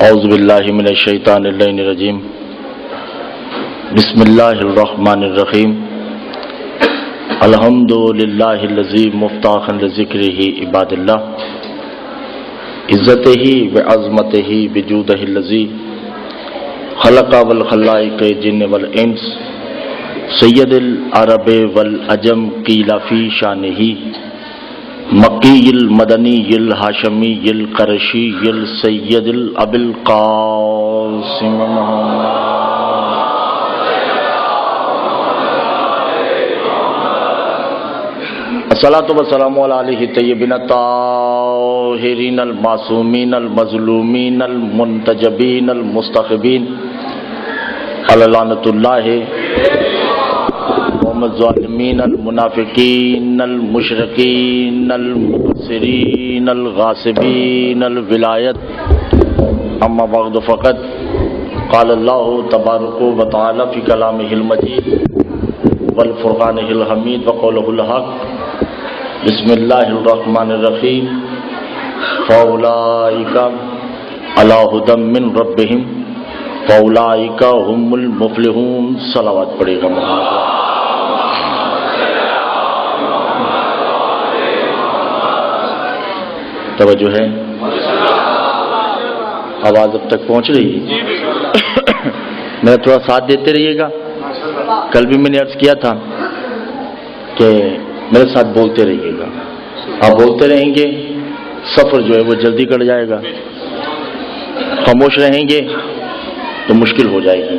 اعوذ باللہ من الشیطان اللعین الرجیم بسم اللہ الرحمن الرحیم الحمد للہ الذی مفتاحا لذکرہ عباد اللہ عزتہ وعظمتہ بجودہ الذی خلق والخلائق جن والانس سید العرب والعجم قیل فی شانہ مکی المدنی الہاشمی القرشی السید الابی القاسم الصلاۃ والسلام علی آلہ الطیبین الطاہرین المعصومین المظلومین المنتجبین المستخبین علی لعنۃ اللہ الظالمین المنافقین المشرکین المقصرین الغاصبین الولایت اما بعد فقط قال اللہ تبارک و تعالی فی کلامہ المجید والفرقانہ الحمید وقولہ الحق بسم اللہ الرحمن الرحیم فاولئک علی ھدی من ربہم فاولئک هم المفلحون. صلوات پڑھے گا محمد. توجہ ہے؟ آواز اب تک پہنچ رہی ہے؟ میرا تھوڑا ساتھ دیتے رہیے گا. کل بھی میں نے عرض کیا تھا کہ میرے ساتھ بولتے رہیے گا. آپ بولتے رہیں گے سفر جو ہے وہ جلدی کٹ جائے گا. خاموش رہیں گے تو مشکل ہو جائے گی.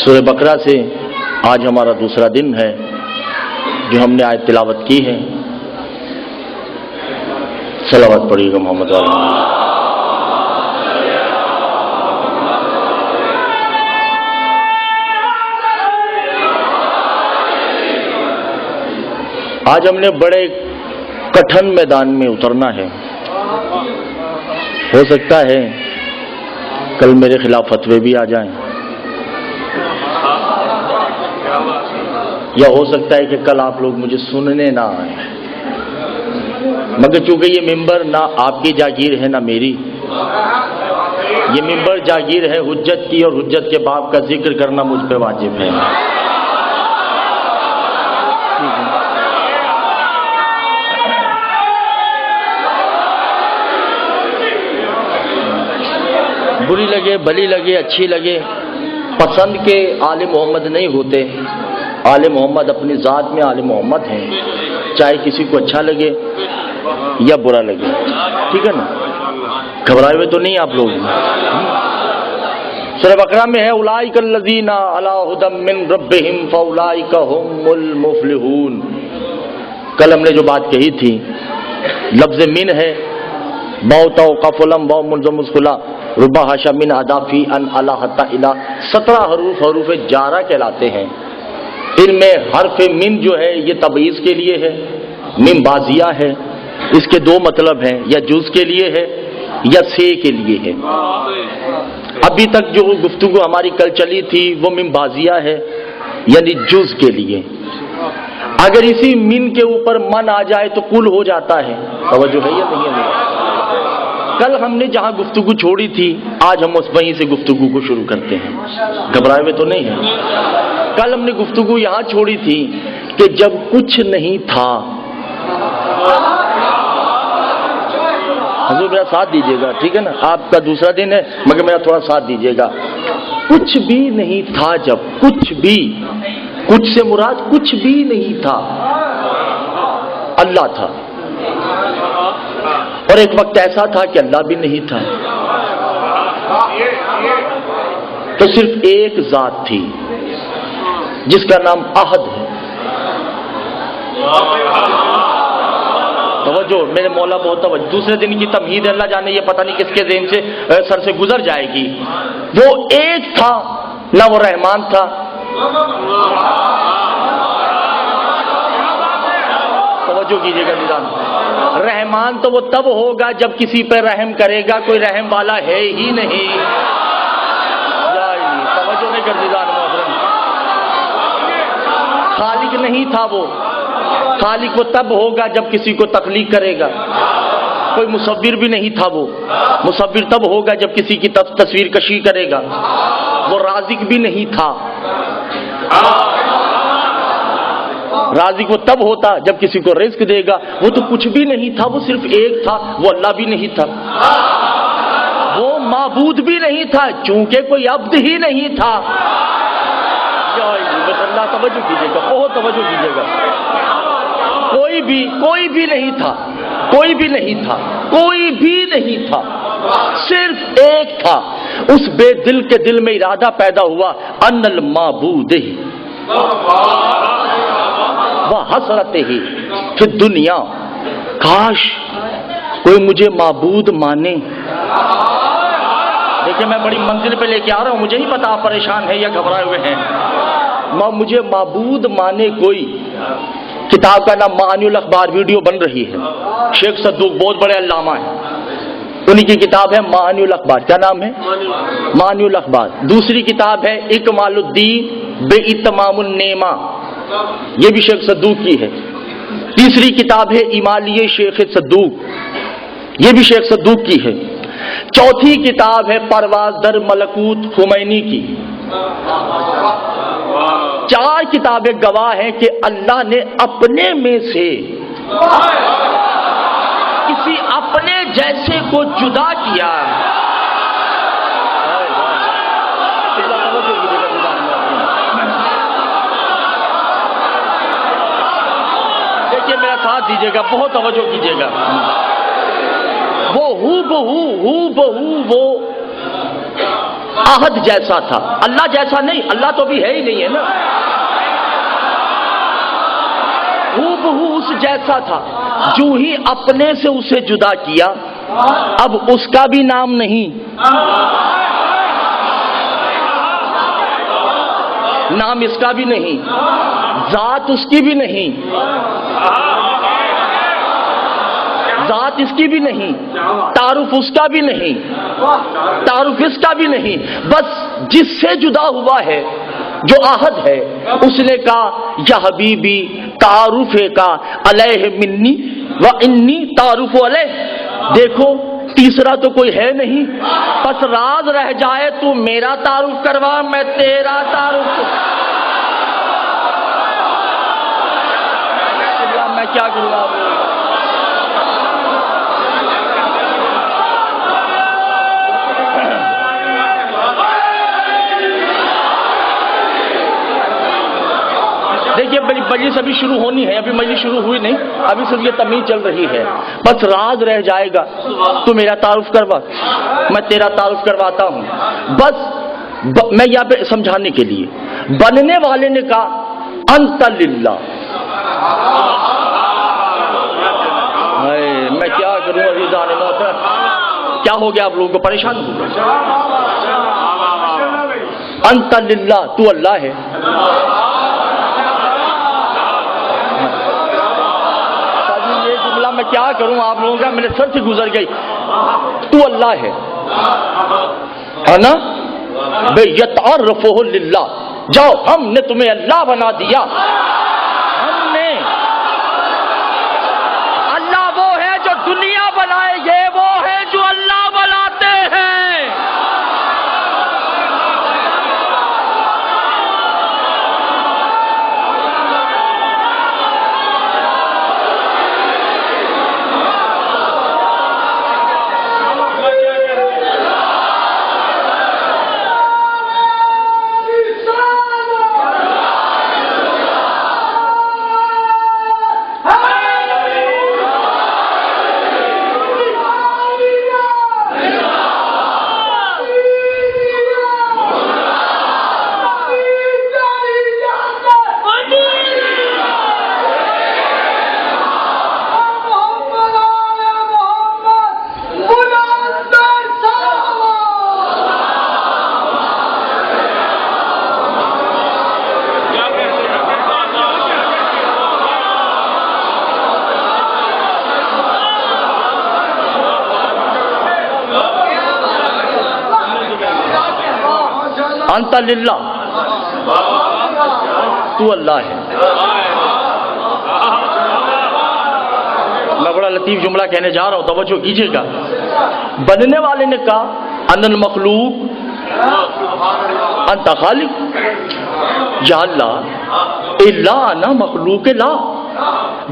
سورہ بقرہ سے آج ہمارا دوسرا دن ہے جو ہم نے آیت تلاوت کی ہے. صلوات پڑھیے گا محمد علیہ. آج ہم نے بڑے کٹھن میدان میں اترنا ہے. ہو سکتا ہے کل میرے خلاف فتوے بھی آ جائیں، یا ہو سکتا ہے کہ کل آپ لوگ مجھے سننے نہ آئیں. مگر چونکہ یہ ممبر نہ آپ کی جاگیر ہے نہ میری، یہ ممبر جاگیر ہے حجت کی، اور حجت کے باب کا ذکر کرنا مجھ پہ واجب ہے. بری لگے بھلی لگے اچھی لگے، پسند کے آل محمد نہیں ہوتے. آل محمد اپنی ذات میں آل محمد ہیں، چاہے کسی کو اچھا لگے یا برا لگے. ٹھیک ہے نا؟ گھبرائے ہوئے تو نہیں آپ لوگ؟ سورہ بقرہ میں ہے اولئک الذین علی ھدی من ربہم فاولئک ھم المفلحون. کل ہم نے جو بات کہی تھی، لفظ من ہے، باء تاء قاف لام واو منظم مسکلا ربع حاشا من اضافی ان الا حتی الی، 17 حروف جارہ کہلاتے ہیں. ان میں حرف من جو ہے یہ تبعیض کے لیے ہے، من بازیہ ہے. اس کے دو مطلب ہیں، یا جز کے لیے ہے یا سے کے لیے ہے. ابھی تک جو گفتگو ہماری کل چلی تھی وہ من بازیہ ہے، یعنی جز کے لیے. اگر اسی من کے اوپر من آ جائے تو کل ہو جاتا ہے. توجہ ہے یا نہیں ہے؟ کل ہم نے جہاں گفتگو چھوڑی تھی آج ہم وہیں سے گفتگو کو شروع کرتے ہیں. گھبرائے ہوئے تو نہیں ہے؟ کل ہم نے گفتگو یہاں چھوڑی تھی کہ جب کچھ نہیں تھا، حضور میرا ساتھ دیجیے گا، ٹھیک ہے نا؟ آپ کا دوسرا دن ہے مگر میرا تھوڑا ساتھ دیجیے گا. کچھ بھی نہیں تھا، جب کچھ بھی، کچھ سے مراد کچھ بھی نہیں تھا، اللہ تھا. اور ایک وقت ایسا تھا کہ اللہ بھی نہیں تھا، تو صرف ایک ذات تھی جس کا نام احد ہے. توجہ میرے مولا بہت توجہ. دوسرے دن کی تمہید اللہ جانے، یہ پتہ نہیں کس کے ذہن سے سر سے گزر جائے گی. وہ ایک تھا، نہ وہ رحمان تھا. توجہ کیجیے گا نظام. رحمان تو وہ تب ہوگا جب کسی پہ رحم کرے گا کوئی رحم والا ہے ہی نہیں. توجہ نہیں کر دیدار محترم. خالق نہیں تھا وہ، خالق وہ تب ہوگا جب کسی کو تخلیق کرے گا. کوئی مصور بھی نہیں تھا. وہ مصور تب ہوگا جب کسی کی تصویر کشی کرے گا. وہ رازق بھی نہیں تھا. رازق وہ تب ہوتا جب کسی کو رزق دے گا. وہ تو کچھ بھی نہیں تھا, وہ صرف ایک تھا, وہ اللہ بھی نہیں تھا. وہ معبود بھی نہیں تھا چونکہ کوئی عبد ہی نہیں تھا. بس اللہ توجہ کیجیے گا, بہت توجہ کیجیے گا. کوئی بھی نہیں تھا, کوئی بھی نہیں تھا, کوئی بھی نہیں تھا, صرف ایک تھا. اس بے دل کے دل میں ارادہ پیدا ہوا ان المعبود ہی وحسرت ہی فی الدنیا, کاش کوئی مجھے معبود مانے. دیکھیں میں بڑی منزل پہ لے کے آ رہا ہوں, مجھے ہی پتا آپ پریشان ہیں یا گھبرائے ہوئے ہیں. مجھے معبود مانے کوئی. کتاب کا نام معانی الاخبار, ویڈیو بن رہی ہے. شیخ صدوق بہت بڑے علامہ ہیں, انہی کی کتاب ہے معانی الاخبار. کیا نام ہے؟ معانی الاخبار. دوسری کتاب ہے اکمال الدین بے اتمام النعمہ, یہ بھی شیخ صدوق کی ہے. تیسری کتاب ہے امالیہ شیخ صدوق, یہ بھی شیخ صدوق کی ہے. چوتھی کتاب ہے پرواز در ملکوت خمینی کی. 4 کتابیں گواہ ہیں کہ اللہ نے اپنے میں سے کسی اپنے جیسے کو جدا کیا. دیکھیے میرا ساتھ دیجیے گا, بہت توجہ کیجیے گا. وہ ہو بہو وہ احد جیسا تھا, اللہ جیسا نہیں. اللہ تو بھی ہے ہی نہیں ہے نا. ہو بہو اس جیسا تھا, جو ہی اپنے سے اسے جدا کیا اب اس کا بھی نام نہیں, نام اس کا بھی نہیں, ذات اس کی بھی نہیں, ذات اس کی بھی نہیں, تعارف اس کا بھی نہیں, تعارف اس کا بھی نہیں. بس جس سے جدا ہوا ہے جو احد ہے اس نے کہا یا حبیبی تعارف کا علیہ منی و انی تعارف علیہ. دیکھو تیسرا تو کوئی ہے نہیں, بس راز رہ جائے تو میرا تعارف کروا, میں تیرا تعارف. میں کیا کروں آپ لوگ. دیکھیے مجلس ابھی شروع ہونی ہے, ابھی مجلس شروع ہوئی نہیں, ابھی صرف یہ تمیز چل رہی ہے. بس راز رہ جائے گا تو میرا تعارف کروا, میں تیرا تعارف کرواتا ہوں. بس میں یہاں پہ سمجھانے کے لیے, بننے والے نے کہا انت للہ. میں کیا کروں ابھی جانے میں, کیا ہو گیا آپ لوگوں کو, پریشان ہو گئے. انت للہ, تو اللہ ہے. میں کیا کروں آپ لوگوں کا, میرے سر سے گزر گئی. تو اللہ ہے نا, بے یتعرفہ للہ. جاؤ ہم نے تمہیں اللہ بنا دیا. ہم نے, اللہ وہ ہے جو دنیا بنائے, یہ وہ ہے جو اللہ بناتے ہیں. انت للہ, تو اللہ ہے. میں میں بڑا لطیف جملہ کہنے جا رہا ہوں، توجہ کیجیے گا۔ بننے والے نے کہا ان المخلوق انت خالق، یا اللہ الا انا مخلوق لا،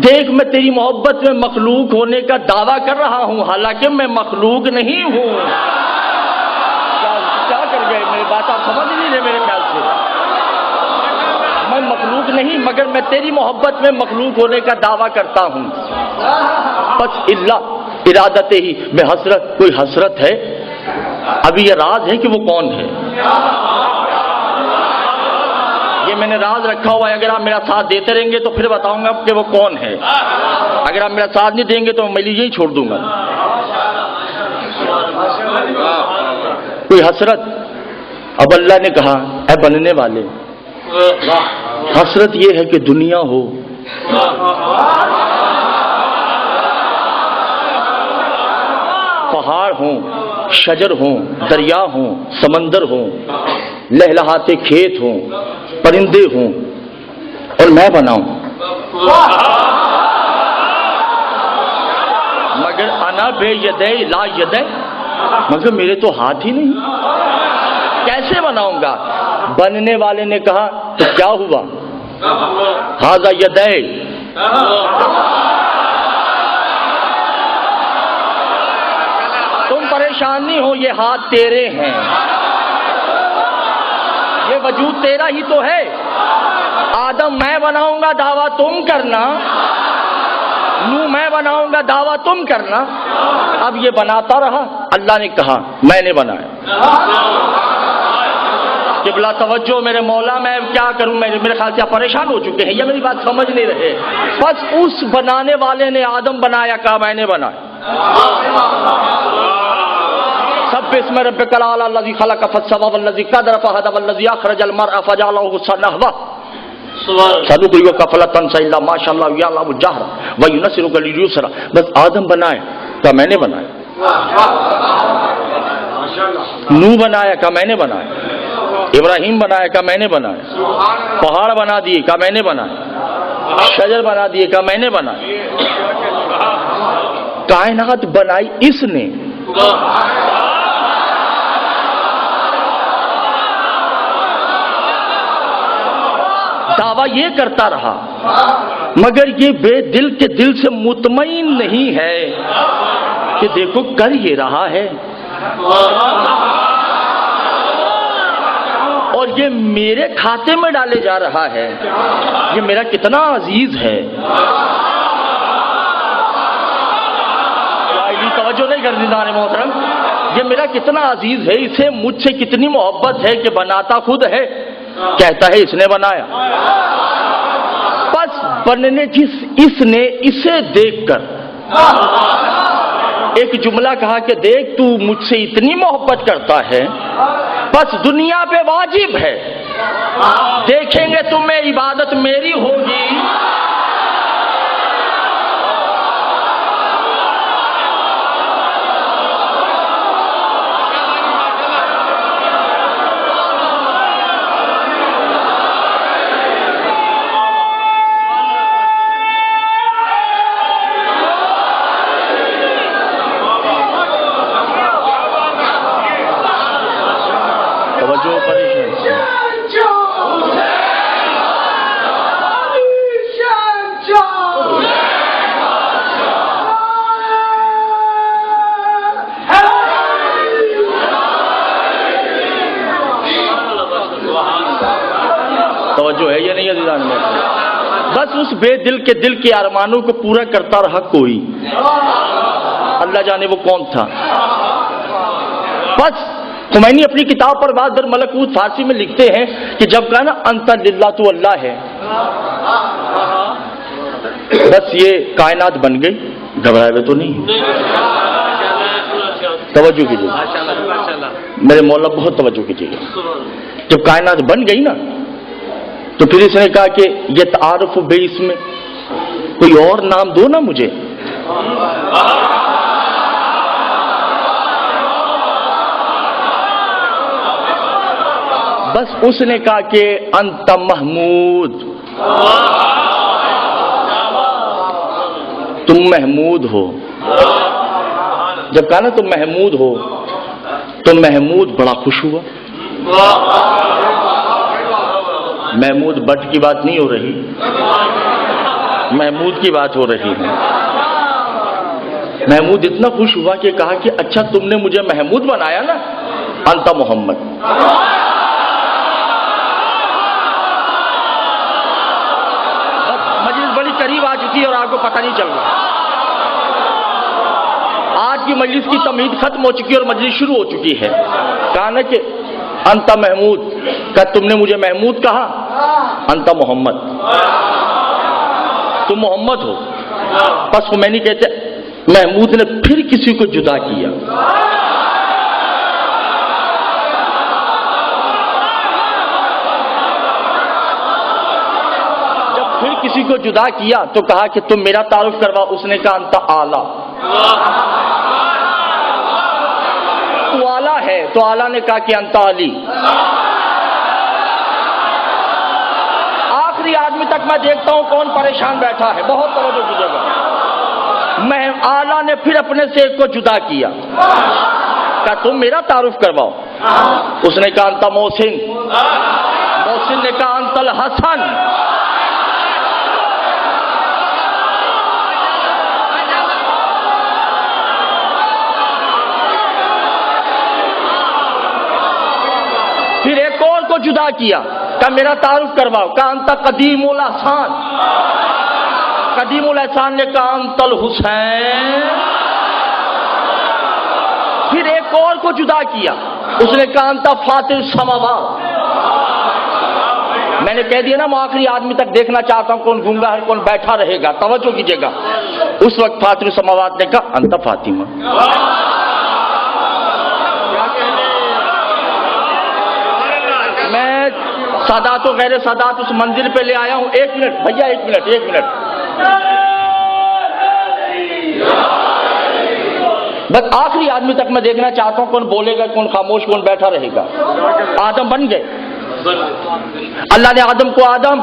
دیکھ میں تیری محبت میں مخلوق ہونے کا دعویٰ کر رہا ہوں، حالانکہ میں مخلوق نہیں ہوں۔ کیا کر گئے؟ میری بات آپ سمجھ نہیں رہے میرے خیال سے۔ میں مخلوق نہیں، مگر میں تیری محبت میں مخلوق ہونے کا دعویٰ کرتا ہوں۔ بس اللہ ارادت ہی میں حسرت، کوئی حسرت ہے؟ ابھی یہ راز ہے کہ وہ کون ہے، یہ میں نے راز رکھا ہوا ہے۔ اگر آپ میرا ساتھ دیتے رہیں گے تو پھر بتاؤں گا کہ وہ کون ہے، اگر آپ میرا ساتھ نہیں دیں گے تو میں یہی چھوڑ دوں گا۔ کوئی حسرت؟ اب اللہ نے کہا اے بننے والے، حسرت یہ ہے کہ دنیا ہو، پہاڑ ہوں، شجر ہوں، دریا ہوں، سمندر ہوں، لہلہاتے کھیت ہوں، پرندے ہوں، اور میں بناؤں، مگر انا بے یدے لا یدے، مگر میرے تو ہاتھ ہی نہیں، کیسے بناؤں گا؟ بننے والے نے کہا تو کیا ہوا؟ ھذا یدے، تم پریشان نہیں ہو، یہ ہاتھ تیرے ہیں، یہ وجود تیرا ہی تو ہے۔ آدم میں بناؤں گا دعویٰ تم کرنا، نو میں بناؤں گا دعویٰ تم کرنا۔ اب یہ بناتا رہا، اللہ نے کہا میں نے بنایا۔ قبلہ توجہ میرے مولا، میں کیا کروں؟ میرے خیال سے آپ پریشان ہو چکے ہیں، یہ میری بات سمجھ نہیں رہے۔ بس اس بنانے والے نے آدم بنایا، کہا میں نے بنایا۔ سب اسم ربک الاعلی الذی خلق فسوی والذی قدر فہدی والذی اخرج المرء فجعلہ نحوہ سنقرئک فلا تنسى الا ما شاء اللہ یعلم الجہر وینصرک لليسرى۔ بس آدم بنایا، کہا میں نے بنایا۔ نوح بنایا، کہا میں نے بنایا۔ ابراہیم بنایا، کہا میں نے بنایا۔ پہاڑ بنا دیے، کہا میں نے بنایا۔ شجر بنا دیے، کہا میں نے بنایا۔ کائنات بنائی اس نے، دعویٰ یہ کرتا رہا، مگر یہ بے دل کے دل سے مطمئن نہیں ہے کہ دیکھو کر یہ رہا ہے، اور یہ میرے کھاتے میں ڈالے جا رہا ہے، یہ میرا کتنا عزیز ہے۔ توجہ نہیں کر دیدار محترم، یہ میرا کتنا عزیز ہے، اسے مجھ سے کتنی محبت ہے کہ بناتا خود ہے، کہتا ہے اس نے بنایا۔ بس بننے اس نے اسے دیکھ کر ایک جملہ کہا کہ دیکھ تو مجھ سے اتنی محبت کرتا ہے، بس دنیا پہ واجب ہے، دیکھیں گے تمہیں عبادت میری ہوگی۔ توجہ ہے یا نہیں عزیزان میں؟ بس اس بے دل کے دل کے ارمانوں کو پورا کرتا رہا کوئی، اللہ جانے وہ کون تھا۔ بس خمینی اپنی کتاب پر بعد در ملکوت فارسی میں لکھتے ہیں کہ جب کہا نا انت للہ تو اللہ ہے، بس یہ کائنات بن گئی، گھبرائے ہوئے تو نہیں۔ توجہ کیجیے میرے مولا، بہت توجہ کیجیے۔ جب کائنات بن گئی نا تو پھر اس نے کہا کہ یہ تعارف بے اس میں کوئی اور نام دو نا مجھے۔ بس اس نے کہا کہ انت محمود، تم محمود ہو. جب کہا نا تم محمود ہو تو محمود بڑا خوش ہوا. محمود بٹ کی بات نہیں ہو رہی، محمود کی بات ہو رہی ہے. محمود اتنا خوش ہوا کہ کہا کہ اچھا تم نے مجھے محمود بنایا نا، انت محمد. مجلس بڑی قریب آ چکی ہے اور آپ کو پتہ نہیں چل رہا. آج کی مجلس کی تمہید ختم ہو چکی ہے اور مجلس شروع ہو چکی ہے. کہا نا کہ انت محمود، کہ تم نے مجھے محمود کہا، انت محمد، تم محمد ہو. بس میں نہیں کہتے محمود نے پھر کسی کو جدا کیا. جب پھر کسی کو جدا کیا تو کہا کہ تم میرا تعارف کروا. اس نے کہا انت اعلیٰ، تو اعلیٰ ہے. تو اعلیٰ نے کہا کہ انت علی. آخری آدمی تک میں دیکھتا ہوں کون پریشان بیٹھا ہے. بہت توجہ کیجیے گا. میں اعلیٰ نے پھر اپنے سے ایک کو جدا کیا، کہا تم میرا تعارف کرواؤ. اس نے کہا انت محسن. محسن نے کہا انت الحسن. پھر ایک اور کو جدا کیا، کہا میرا تعارف کرواؤ. کہا انت قدیم الاحسان. قدیم الاحسان نے کہا انت الحسین. پھر ایک اور کو جدا کیا، اس نے کہا انت فاطر السماوات. میں نے کہہ دیا نا میں آخری آدمی تک دیکھنا چاہتا ہوں کون گونگا ہے کون بیٹھا رہے گا. توجہ کیجیے گا. اس وقت فاطر السماوات نے کہا انت فاطمہ. میں سادات و غیر سادات اس منزل پہ لے آیا ہوں. ایک منٹ بھیا، ایک منٹ. بس آخری آدمی تک میں دیکھنا چاہتا ہوں کون بولے گا کون خاموش کون بیٹھا رہے گا. آدم بن گئے. اللہ نے آدم کو آدم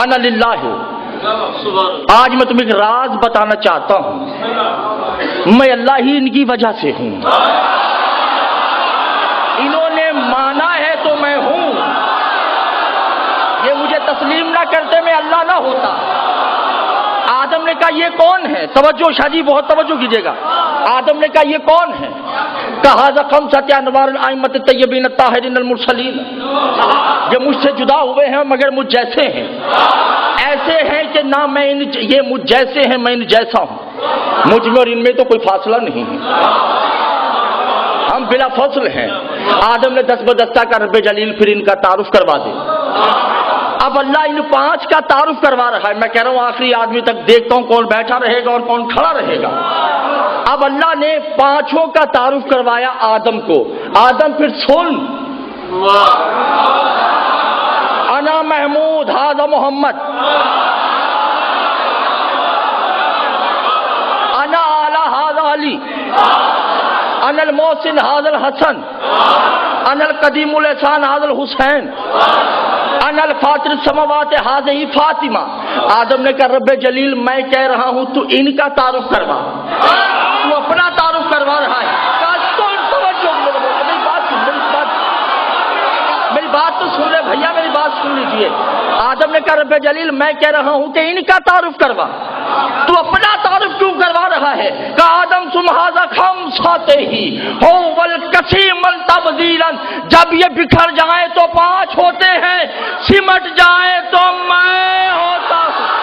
انا للہ ہے. آج میں تمہیں ایک راز بتانا چاہتا ہوں. میں اللہ ہی ان کی وجہ سے ہوں. انہوں نے مانا ہے تو میں ہوں. یہ مجھے تسلیم نہ کرتے میں اللہ نہ ہوتا. آدم نے کہا یہ کون ہے؟ توجہ شاہ جی بہت توجہ کیجیے گا. آدم نے کہا یہ کون ہے؟ کہا خمسۃ انوار الائمۃ الطیبین الطاہرین المرسلین. یہ مجھ سے جدا ہوئے ہیں مگر مجھ جیسے ہیں. ایسے ہیں کہ نہ میں یہ مجھ جیسے ہیں میں ان جیسا ہوں. مجھ میں اور ان میں تو کوئی فاصلہ نہیں ہے. ہم بلا فصل ہیں. آدم نے دست بدستہ کا رب جلیل پھر ان کا تعارف کروا دے. اب اللہ ان 5 کا تعارف کروا رہا ہے. میں کہہ رہا ہوں آخری آدمی تک دیکھتا ہوں کون بیٹھا رہے گا اور کون کھڑا رہے گا. اب اللہ نے 5 کا تعارف کروایا آدم کو. آدم پھر سن. انا محمود ھذا محمد. انا اعلی ھذا علی. انا المحسن ھذا الحسن. انا القدیم الاحسان ھذا الحسین. انا الفاطر السماوات ھذہ فاطمہ. آدم نے کہا رب جلیل میں کہہ رہا ہوں تو ان کا تعارف کروا. تو اپنا تعارف کروا رہا ہے. میری بات تو سن لے بھیا، میری بات سن لیجیے. آدم نے کہا رب جلیل میں کہہ رہا ہوں کہ ان کا تعارف کروا. تو اپنا تعارف کیوں کروا رہا ہے؟ کہ آدم ھذا خمسۃ ہی ہو والکثیر تبدیلا. جب یہ بکھر جائیں تو 5 ہوتے ہیں، سمٹ جائیں تو میں ہوتا ہوں.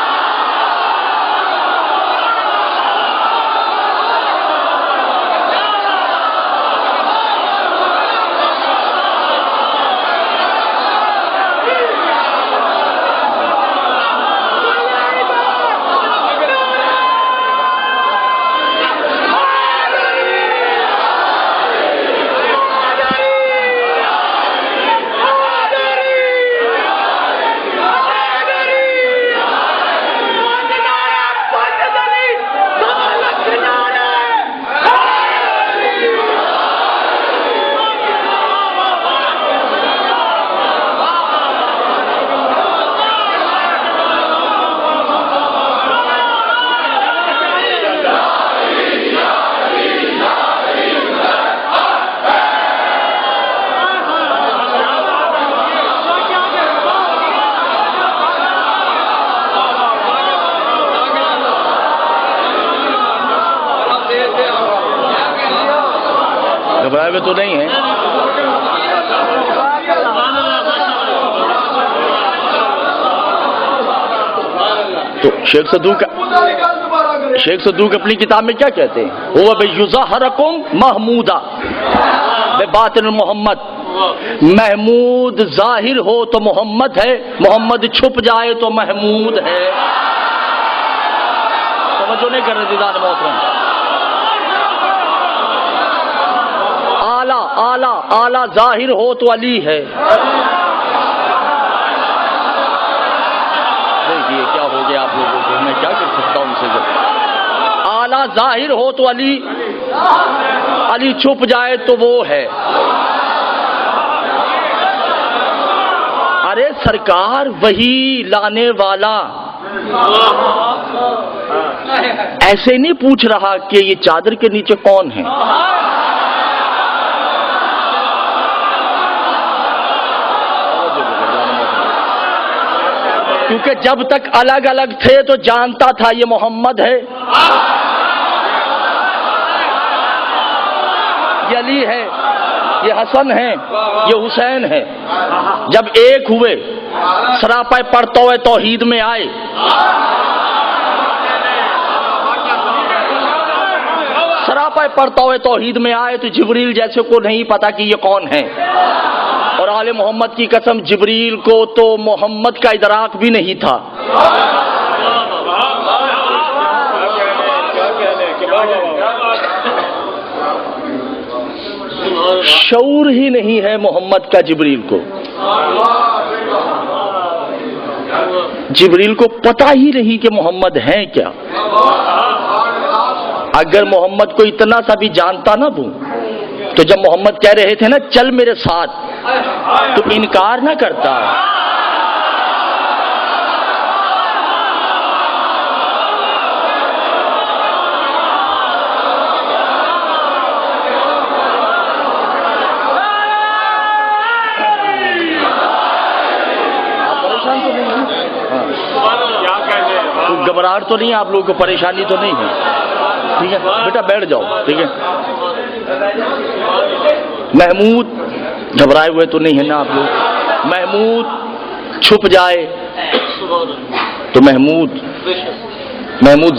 گھبرائے ہوئے تو نہیں ہیں؟ تو شیخ صدوق اپنی کتاب میں کیا کہتے ہیں؟ هو بِيُظَهِرَكُمْ محمودہ بِبَاطِنِ محمد، محمود ظاہر ہو تو محمد ہے، محمد چھپ جائے تو محمود ہے۔ توجہ نہیں کر رہے دیدان محترم۔ اعلیٰ ظاہر ہو تو علی ہے۔ دیکھیے کیا ہو گیا آپ لوگوں کو، میں کیا کر سکتا ہوں ان سے؟ جب اعلیٰ ظاہر ہو تو علی چھپ جائے تو وہ ہے۔ ارے سرکار وہی لانے والا ایسے نہیں پوچھ رہا کہ یہ چادر کے نیچے کون ہے۔ کیونکہ جب تک الگ الگ تھے تو جانتا تھا یہ محمد ہے، یہ علی ہے، یہ حسن ہے، یہ حسین ہے۔ جب ایک ہوئے، سراپا پڑھتے ہوئے توحید میں آئے، سراپا پڑھتے ہوئے توحید میں آئے تو جبریل جیسے کو نہیں پتا کہ یہ کون ہے، اور آل محمد کی قسم جبریل کو تو محمد کا ادراک بھی نہیں تھا۔ شعور ہی نہیں ہے محمد کا جبریل کو، جبریل کو پتہ ہی نہیں کہ محمد ہیں کیا۔ اگر محمد کو اتنا سا بھی جانتا نہ وہ، تو جب محمد کہہ رہے تھے نا چل میرے ساتھ، تو انکار نہ کرتا۔ پریشان تو نہیں ہے؟ گھبراہٹ تو نہیں ہے آپ لوگوں کو؟ پریشانی تو نہیں ہے؟ ٹھیک ہے بیٹا بیٹھ جاؤ، ٹھیک ہے۔ محمود گھبرائے ہوئے تو نہیں ہے نا آپ لوگ؟ محمود چھپ جائے تو محمود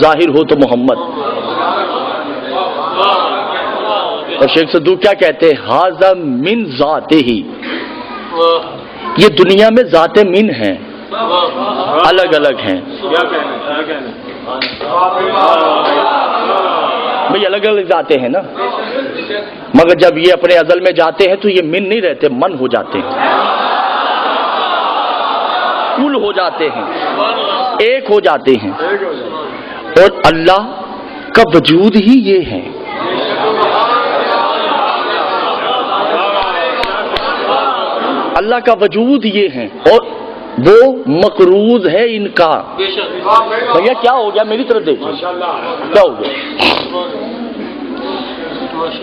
ظاہر ہو تو محمد۔ اور شیخ صدوق کیا کہتے ہیں؟ ھذا من ذاتہ ہی، یہ دنیا میں ذات من ہیں، الگ الگ ہیں بھئی، الگ الگ ذاتیں ہیں نا، مگر جب یہ اپنے ازل میں جاتے ہیں تو یہ من نہیں رہتے، من ہو جاتے ہیں، کل ہو جاتے ہیں، ایک ہو جاتے ہیں۔ اور اللہ کا وجود ہی یہ ہے۔ اللہ کا وجود یہ ہے، اور وہ مقروض ہے ان کا۔ بھیا کیا ہو گیا؟ میری طرف دیکھیں، کیا ہو گیا؟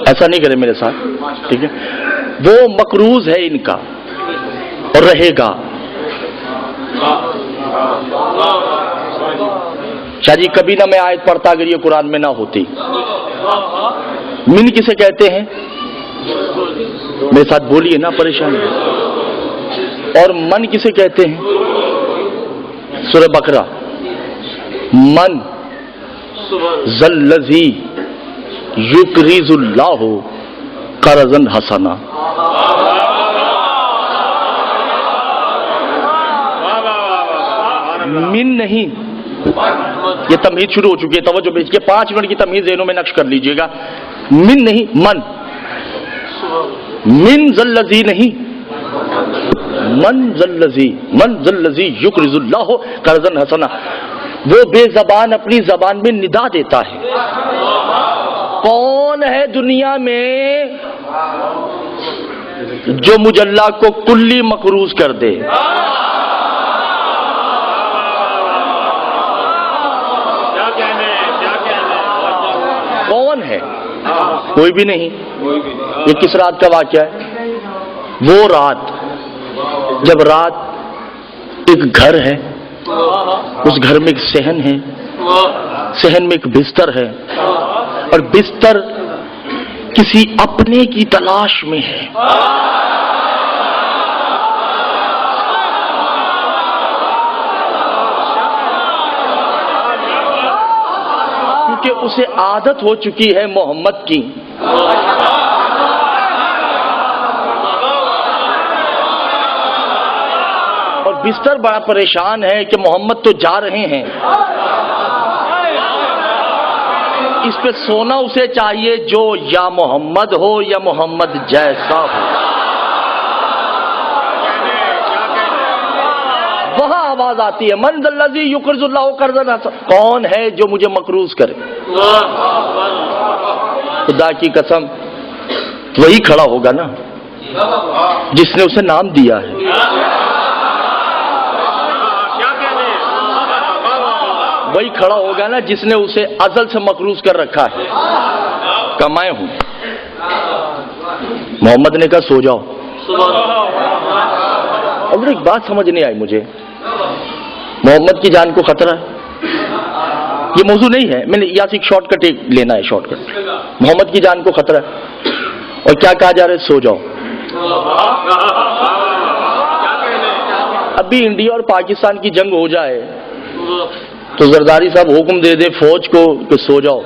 ایسا نہیں کرے میرے ساتھ، ٹھیک ہے؟ وہ مقروض ہے ان کا اور رہے گا۔ شاہ جی کبھی نہ میں آیت پڑھتا اگر یہ قرآن میں نہ ہوتی۔ من کسے کہتے ہیں؟ میرے ساتھ بولیے نا، پریشان۔ اور من کسے کہتے ہیں؟ سورہ بقرہ، من ذلذی یقرض اللہ قرضا حسنا۔ من نہیں، یہ تمہید شروع ہو چکی ہے، توجہ بیچ کے 5 منٹ کی تمہید ذہنوں میں نقش کر لیجئے گا۔ من نہیں، من ذلذی نہیں، من ذلذی یقرض اللہ قرضا حسنا۔ وہ بے زبان اپنی زبان میں ندا دیتا ہے۔ کون ہے دنیا میں جو مجھ اللہ کو کلی مقروض کر دے؟ کون ہے؟ کوئی بھی نہیں۔ یہ کس رات کا واقعہ ہے؟ وہ رات جب رات ایک گھر ہے، اس گھر میں ایک صحن ہے، صحن میں ایک بستر ہے، اور بستر کسی اپنے کی تلاش میں ہے، کیونکہ اسے عادت ہو چکی ہے محمد کی، اور بستر بڑا پریشان ہے کہ محمد تو جا رہے ہیں، اس پہ سونا اسے چاہیے جو یا محمد ہو یا محمد جیسا ہو۔ وہاں آواز آتی ہے من ذا الذی یقرض اللہ قرضا حسنا، کون ہے جو مجھے مقروض کرے؟ خدا کی قسم وہی کھڑا ہوگا نا جس نے اسے نام دیا ہے، وہی کھڑا ہوگا نا جس نے اسے ازل سے مقروض کر رکھا ہے۔ کمائے ہوں، محمد نے کہا سو جاؤ۔ اور ایک بات سمجھ نہیں آئی مجھے، محمد کی جان کو خطرہ ہے، یہ موضوع نہیں ہے، میں نے یہاں سے ایک شارٹ کٹ لینا ہے، شارٹ کٹ۔ محمد کی جان کو خطرہ ہے اور کیا کہا جا رہا ہے؟ سو جاؤ۔ ابھی انڈیا اور پاکستان کی جنگ ہو جائے تو زرداری صاحب حکم دے دے فوج کو کہ سو جاؤ۔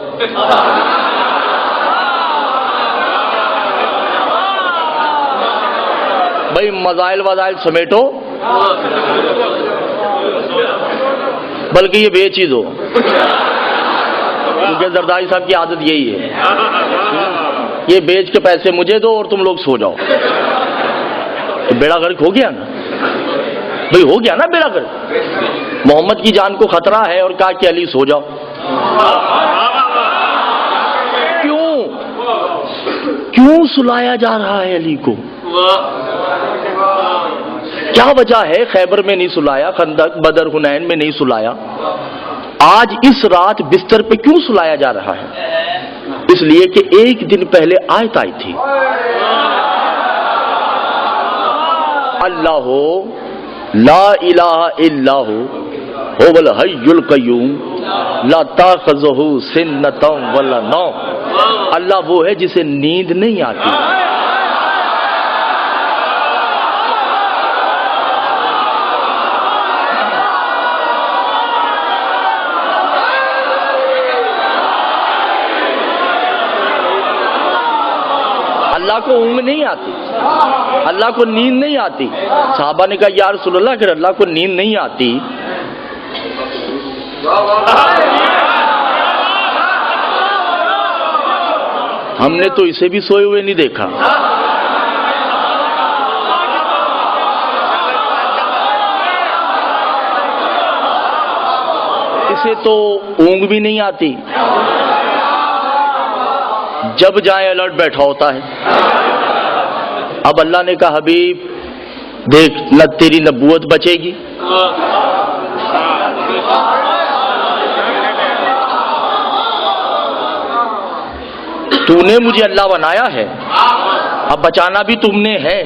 بھائی مزائل وزائل سمیٹو، بلکہ یہ بے چیز ہو، کیونکہ زرداری صاحب کی عادت یہی ہے، یہ بیچ کے پیسے مجھے دو اور تم لوگ سو جاؤ۔ تو بیڑا غرق ہو گیا نا بھائی، ہو گیا نا بیڑا غرق۔ محمد کی جان کو خطرہ ہے اور کہا کہ علی سو جاؤ۔ کیوں سلایا جا رہا ہے علی کو؟ کیا وجہ ہے خیبر میں نہیں سلایا، خندق بدر حنین میں نہیں سلایا؟ آج اس رات بستر پہ کیوں سلایا جا رہا ہے؟ اس لیے کہ ایک دن پہلے آیت آئی تھی، اللہ لا الہ الا هو الحی القیوم لا تاخذہ سنۃ ولا نوم، اللہ وہ ہے جسے نیند نہیں آتی۔ اللہ کو اونگ نہیں آتی، اللہ کو نیند نہیں آتی۔ صحابہ نے کہا یا رسول اللہ اگر اللہ کو نیند نہیں آتی ہم نے تو اسے بھی سوئے ہوئے نہیں دیکھا۔ اسے تو اونگ بھی نہیں آتی، جب جائے الرٹ بیٹھا ہوتا ہے۔ اب اللہ نے کہا حبیب دیکھ نہ تیری نبوت بچے گی، تو نے مجھے اللہ بنایا ہے، اب بچانا بھی تم نے ہے۔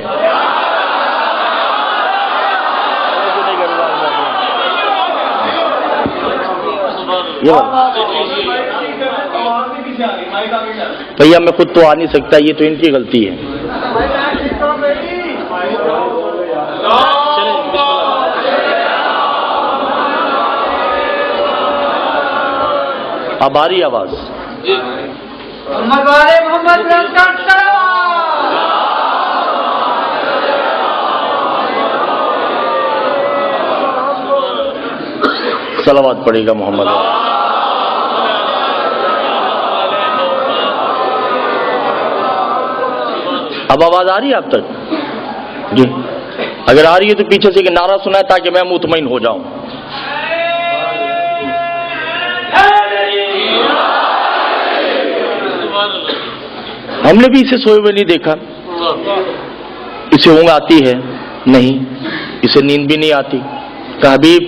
بھیا میں خود تو آ نہیں سکتا، یہ تو ان کی غلطی ہے۔ اب آ رہی آواز؟ صلوات پڑے گا محمد۔ اب آواز آ رہی ہے آپ تک؟ جی اگر آ رہی ہے تو پیچھے سے ایک نعرہ سنا ہے تاکہ میں مطمئن ہو جاؤں۔ ہم نے بھی اسے سوئے ہوئے نہیں دیکھا، اسے اونگ آتی ہے نہیں، اسے نیند بھی نہیں آتی۔ کہ حبیب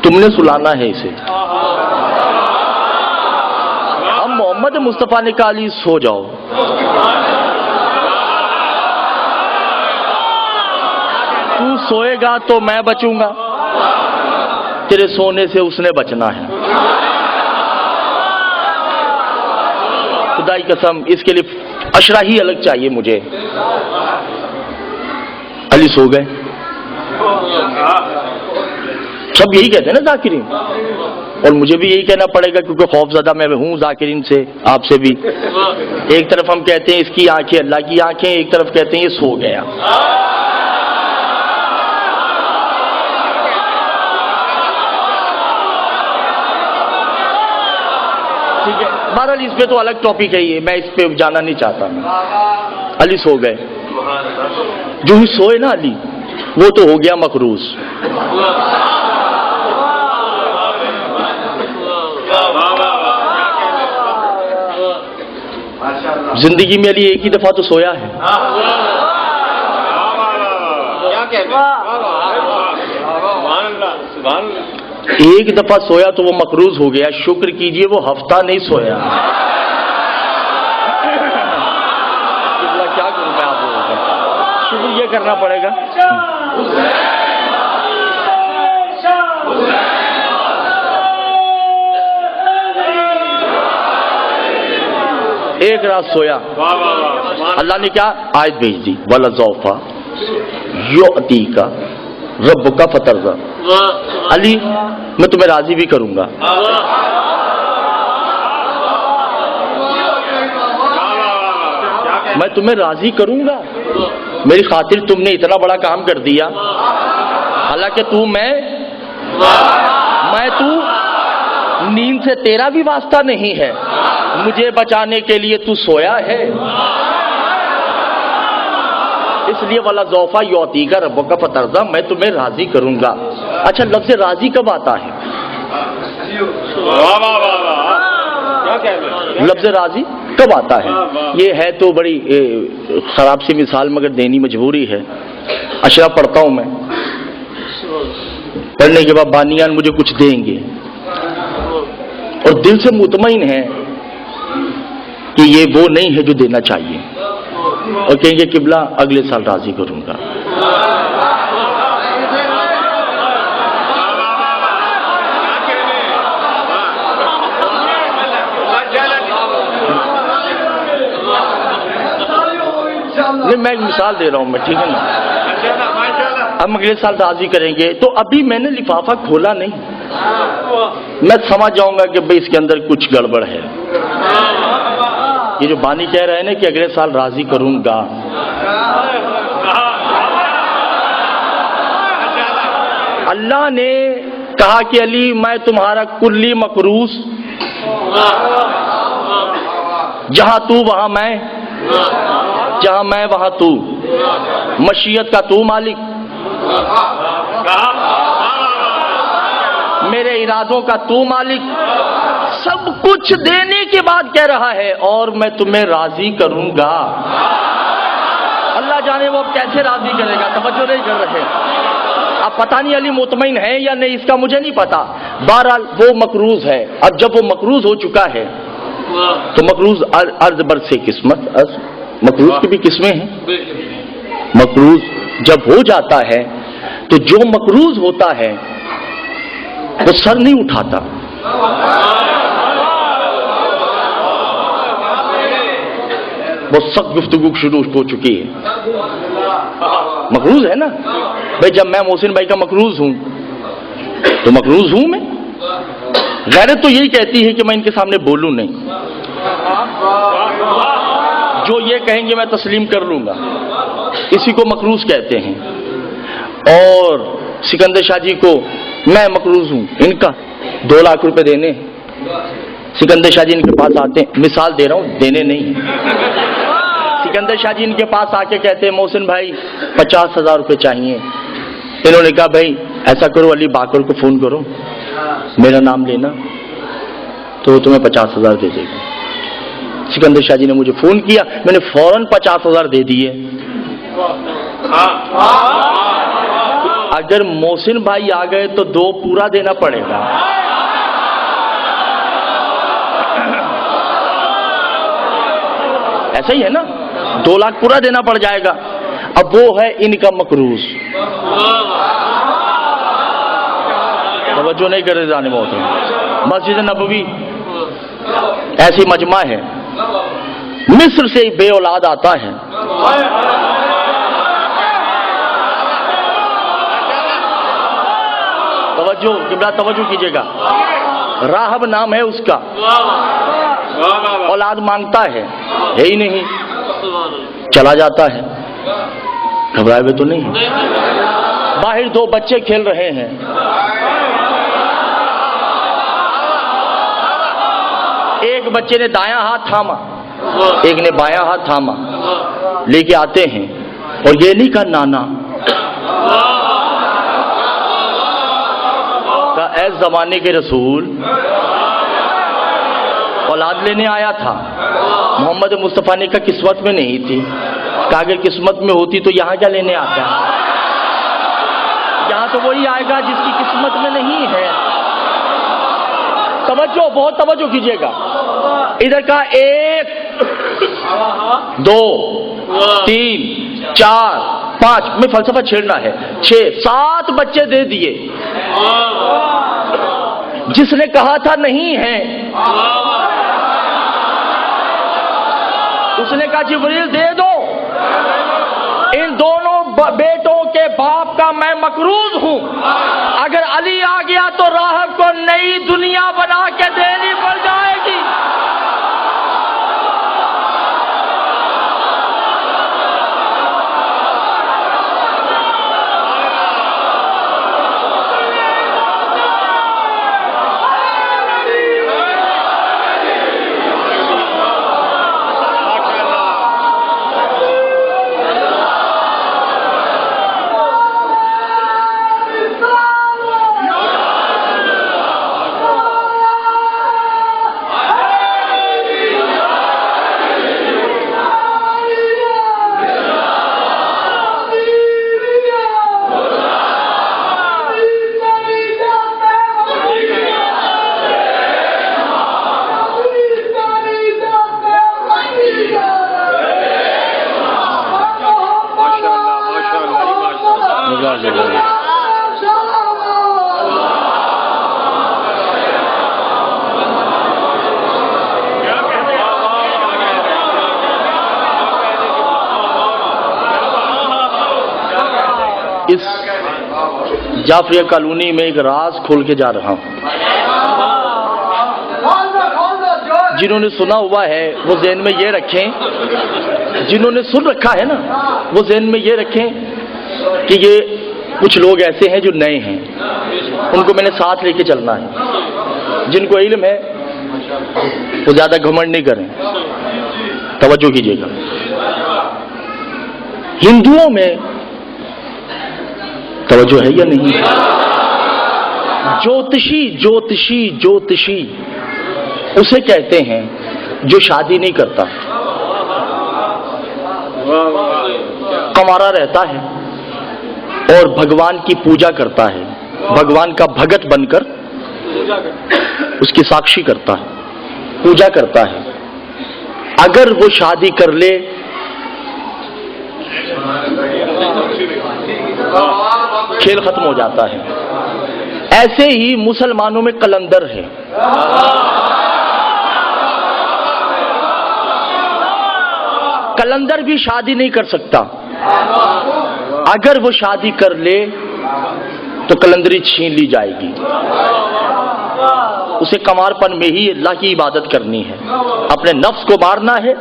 تم نے سلانا ہے اسے۔ ہم محمد مصطفیٰ نے کہا علی سو جاؤ۔ تو سوئے گا تو میں بچوں گا، تیرے سونے سے اس نے بچنا ہے۔ خدا کی قسم اس کے لیے اشرا ہی الگ چاہیے مجھے. علی سو گئے. سب یہی کہتے ہیں نا ذاکرین, اور مجھے بھی یہی کہنا پڑے گا کیونکہ خوف زدہ میں ہوں ذاکرین سے, آپ سے بھی. ایک طرف ہم کہتے ہیں اس کی آنکھیں اللہ کی آنکھیں, ایک طرف کہتے ہیں یہ سو گیا. ٹھیک ہے, بہرحال اس پہ تو الگ ٹاپک ہے یہ, میں اس پہ جانا نہیں چاہتا. علی سو گئے. جو ہی سوئے نا علی, وہ تو ہو گیا مقروض. زندگی میں علی ایک ہی دفعہ تو سویا ہے. ایک دفعہ سویا تو وہ مقروض ہو گیا. شکر کیجئے وہ ہفتہ نہیں سویا. کیا کروں میں آپ لوگوں کا, شکر یہ کرنا پڑے گا. ایک رات سویا, اللہ نے کیا آیت بھیج دی, وَلَسَوْفَ يُعْطِيكَ رَبُّكَ فَتَرْضَىٰ. علی میں تمہیں راضی بھی کروں گا. میں تمہیں راضی کروں گا, میری خاطر تم نے اتنا بڑا کام کر دیا. حالانکہ تو میں نیند سے تیرا بھی واسطہ نہیں ہے, مجھے بچانے کے لیے تو سویا ہے. اس لیے والا ذوفا یوتی کا رب کا فترضا, میں تمہیں راضی کروں گا. اچھا لفظ راضی کب آتا ہے؟ لفظ راضی کب آتا ہے؟ یہ ہے تو بڑی خراب سی مثال مگر دینی مجبوری ہے. اشرا پڑھتا ہوں میں, پڑھنے کے بعد بانیان مجھے کچھ دیں گے اور دل سے مطمئن ہے کہ یہ وہ نہیں ہے جو دینا چاہیے, اور کہیں گے قبلہ اگلے سال راضی کروں گا. نہیں میں ایک مثال دے رہا ہوں میں, ٹھیک ہے نا. ہم اگلے سال راضی کریں گے تو ابھی میں نے لفافہ کھولا نہیں, میں سمجھ جاؤں گا کہ بھئی اس کے اندر کچھ گڑبڑ ہے. یہ جو بانی کہہ رہے ہیں نا کہ اگلے سال راضی کروں گا, اللہ نے کہا کہ علی میں تمہارا کلی مقروض, جہاں تو وہاں میں, جہاں میں وہاں تو, مشیت کا تو مالک, میرے ارادوں کا تو مالک, سب کچھ دینے کے بعد کہہ رہا ہے اور میں تمہیں راضی کروں گا. اللہ جانے وہ اب کیسے راضی کرے گا, توجہ نہیں کر رہے. اب پتہ نہیں علی مطمئن ہے یا نہیں, اس کا مجھے نہیں پتا. بہرحال وہ مقروض ہے. اب جب وہ مقروض ہو چکا ہے تو مقروض عرض بر سے قسمت, مقروض کی بھی قسمیں ہیں. مقروض جب ہو جاتا ہے تو جو مقروض ہوتا ہے وہ سر نہیں اٹھاتا. وہ سخت گفتگو شروع ہو چکی ہے. مقروض ہے نا بھائی, جب میں محسن بھائی کا مقروض ہوں تو مقروض ہوں میں. غیرت تو یہی کہتی ہے کہ میں ان کے سامنے بولوں نہیں, جو یہ کہیں گے میں تسلیم کر لوں گا, اسی کو مقروض کہتے ہیں. اور سکندر شاہ جی کو میں مقروض ہوں, ان کا 2 لاکھ روپے دینے. سکندر شاہ جی ان کے پاس آتے ہیں, مثال دے رہا ہوں, دینے نہیں. سکندر شاہ جی ان کے پاس آ کے کہتے ہیں محسن بھائی 50,000 روپے چاہیے. انہوں نے کہا بھائی ایسا کرو, علی باقر کو فون کرو, میرا نام لینا, تو وہ تمہیں 50,000 دے دے گا. سکندر شاہ جی نے مجھے فون کیا, میں نے فوراً 50,000 دے دیے. اگر محسن بھائی آ گئے تو 2 پورا دینا پڑے گا. ایسا ہی ہے نا, 2 لاکھ پورا دینا پڑ جائے گا. اب وہ ہے ان کا مقروض. توجہ نہیں کر رہے جانے محترم. مسجد نبوی ایسی مجمع ہے, مصر سے بے اولاد آتا ہے، توجہ قبلہ توجہ کیجیے گا، راہب نام ہے اس کا، اولاد مانگتا ہے ہی نہیں، چلا جاتا ہے، گھبرائے ہوئے تو نہیں، باہر دو بچے کھیل رہے ہیں، ایک بچے نے دایاں ہاتھ تھاما، ایک نے بایاں ہاتھ تھاما، لے کے آتے ہیں اور یہ نہیں کہا نانا، کہا اے زمانے کے رسول، اولاد لینے آیا تھا، محمد مصطفیٰ نے کہا قسمت میں نہیں تھی، کہا اگر قسمت میں ہوتی تو یہاں کیا لینے آتا، یہاں تو وہی آئے گا جس کی قسمت میں نہیں ہے۔ توجہ بہت توجہ کیجیے گا، ادھر کا 1 2 3 4 5 میں فلسفہ چھیڑنا ہے، 6 7 بچے دے دیے، جس نے کہا تھا نہیں ہے اس نے کہا جبریل دے دو، ان دونوں بیٹوں کے باپ کا میں مقروض ہوں، اگر علی آ گیا تو راہب کو نئی دنیا بنا کے دینی پڑ جائے گی۔ اس جعفریہ کالونی میں ایک راز کھول کے جا رہا ہوں، جنہوں نے سنا ہوا ہے وہ ذہن میں یہ رکھیں، جنہوں نے سن رکھا ہے نا وہ ذہن میں یہ رکھیں کہ یہ کچھ لوگ ایسے ہیں جو نئے ہیں، ان کو میں نے ساتھ لے کے چلنا ہے، جن کو علم ہے وہ زیادہ گھمنڈ نہیں کریں، توجہ کیجیے گا۔ ہندوؤں میں توجہ ہے یا نہیں؟ جوتشی اسے کہتے ہیں جو شادی نہیں کرتا، کنوارا رہتا ہے اور بھگوان کی پوجا کرتا ہے، بھگوان کا بھگت بن کر اس کی ساکشی کرتا ہے، پوجا کرتا ہے، اگر وہ شادی کر لے کھیل ختم ہو جاتا ہے۔ ایسے ہی مسلمانوں میں قلندر ہے، قلندر بھی شادی نہیں کر سکتا، اگر وہ شادی کر لے تو قلندری چھین لی جائے گی، اسے کنوارپن میں ہی اللہ کی عبادت کرنی ہے، اپنے نفس کو مارنا ہے،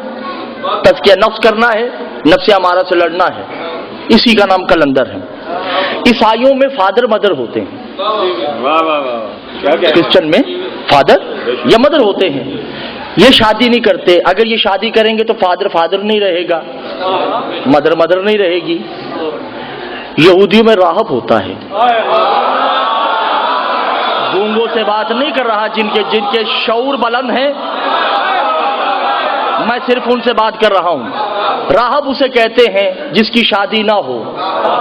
تزکیہ نفس کرنا ہے، نفس امارہ سے لڑنا ہے، اسی کا نام قلندر ہے۔ عیسائیوں میں فادر مدر ہوتے ہیں، کرسچن میں فادر یا مدر ہوتے ہیں، یہ شادی نہیں کرتے، اگر یہ شادی کریں گے تو فادر فادر نہیں رہے گا، مدر مدر نہیں رہے گی۔ یہودیوں میں راہب ہوتا ہے، گونگوں سے بات نہیں کر رہا، جن کے شعور بلند ہے، میں صرف ان سے بات کر رہا ہوں۔ راہب اسے کہتے ہیں جس کی شادی نہ ہو،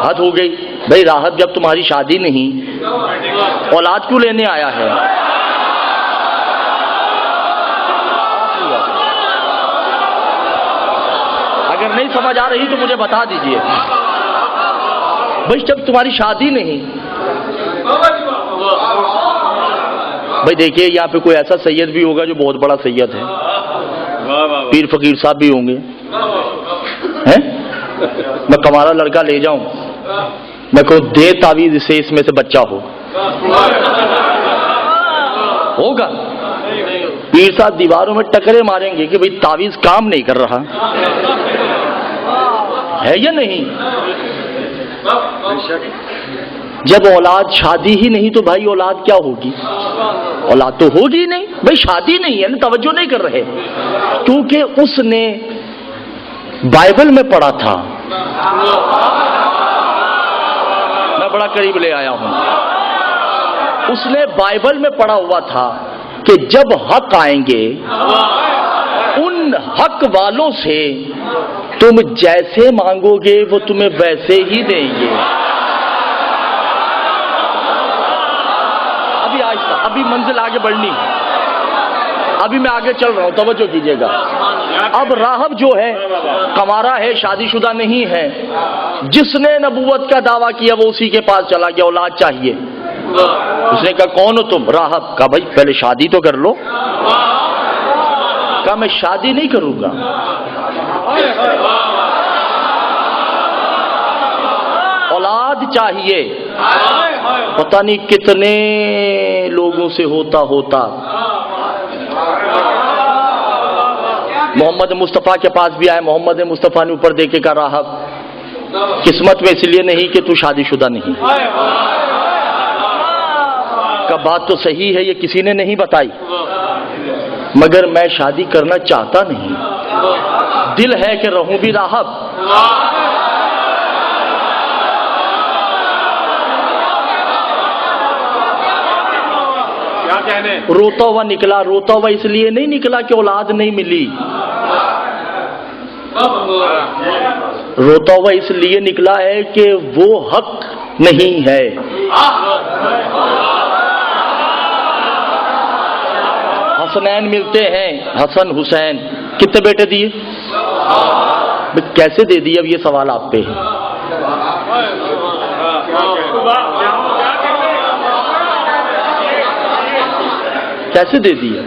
حد ہو گئی بھائی، راہب جب تمہاری شادی نہیں، اولاد کیوں لینے آیا ہے؟ اگر نہیں سمجھ آ رہی تو مجھے بتا دیجئے بھائی، جب تمہاری شادی نہیں، بھائی دیکھیے یہاں پہ کوئی ایسا سید بھی ہوگا جو بہت بڑا سید ہے، پیر فقیر صاحب بھی ہوں گے ہیں؟ میں کمارا لڑکا لے جاؤں، میں کہوں دے تعویذ اسے، اس میں سے بچہ ہوگا؟ پیر صاحب دیواروں میں ٹکرے ماریں گے کہ بھئی تعویذ کام نہیں کر رہا ہے یا نہیں؟ جب اولاد شادی ہی نہیں تو بھائی اولاد کیا ہوگی؟ اولاد تو ہوگی نہیں بھائی، شادی نہیں ہے نا، توجہ نہیں کر رہے، کیونکہ اس نے بائبل میں پڑھا تھا، میں بڑا قریب لے آیا ہوں، اس نے بائبل میں پڑھا ہوا تھا کہ جب حق آئیں گے ان حق والوں سے تم جیسے مانگو گے وہ تمہیں ویسے ہی دیں گے۔ ابھی آہستہ، ابھی منزل آگے بڑھنی ہے، ابھی میں آگے چل رہا ہوں، توجہ کیجیے گا۔ اب راہب جو ہے کمارا ہے، شادی شدہ نہیں ہے، جس نے نبوت کا دعویٰ کیا وہ اسی کے پاس چلا گیا، اولاد چاہیے۔ اس نے کہا کون ہو تم؟ راہب۔ کہا بھائی پہلے شادی تو کر لو۔ کہا میں شادی نہیں کروں گا، اولاد چاہیے۔ پتہ نہیں کتنے لوگوں سے ہوتا محمد مصطفیٰ کے پاس بھی آئے، محمد مصطفیٰ نے اوپر دیکھ کے کہا راہب قسمت میں اس لیے نہیں کہ تو شادی شدہ نہیں۔ کا بات تو صحیح ہے، یہ کسی نے نہیں بتائی، مگر میں شادی کرنا چاہتا نہیں، دل ہے کہ رہوں بھی راہب۔ روتا ہوا نکلا، روتا ہوا اس لیے نہیں نکلا کہ اولاد نہیں ملی، روتا ہوا اس لیے نکلا ہے کہ وہ حق نہیں ہے۔ حسنین ملتے ہیں، حسن حسین، کتنے بیٹے دیے؟ کیسے دے دیے؟ اب یہ سوال آپ پہ ہے، کیسے دے دیا؟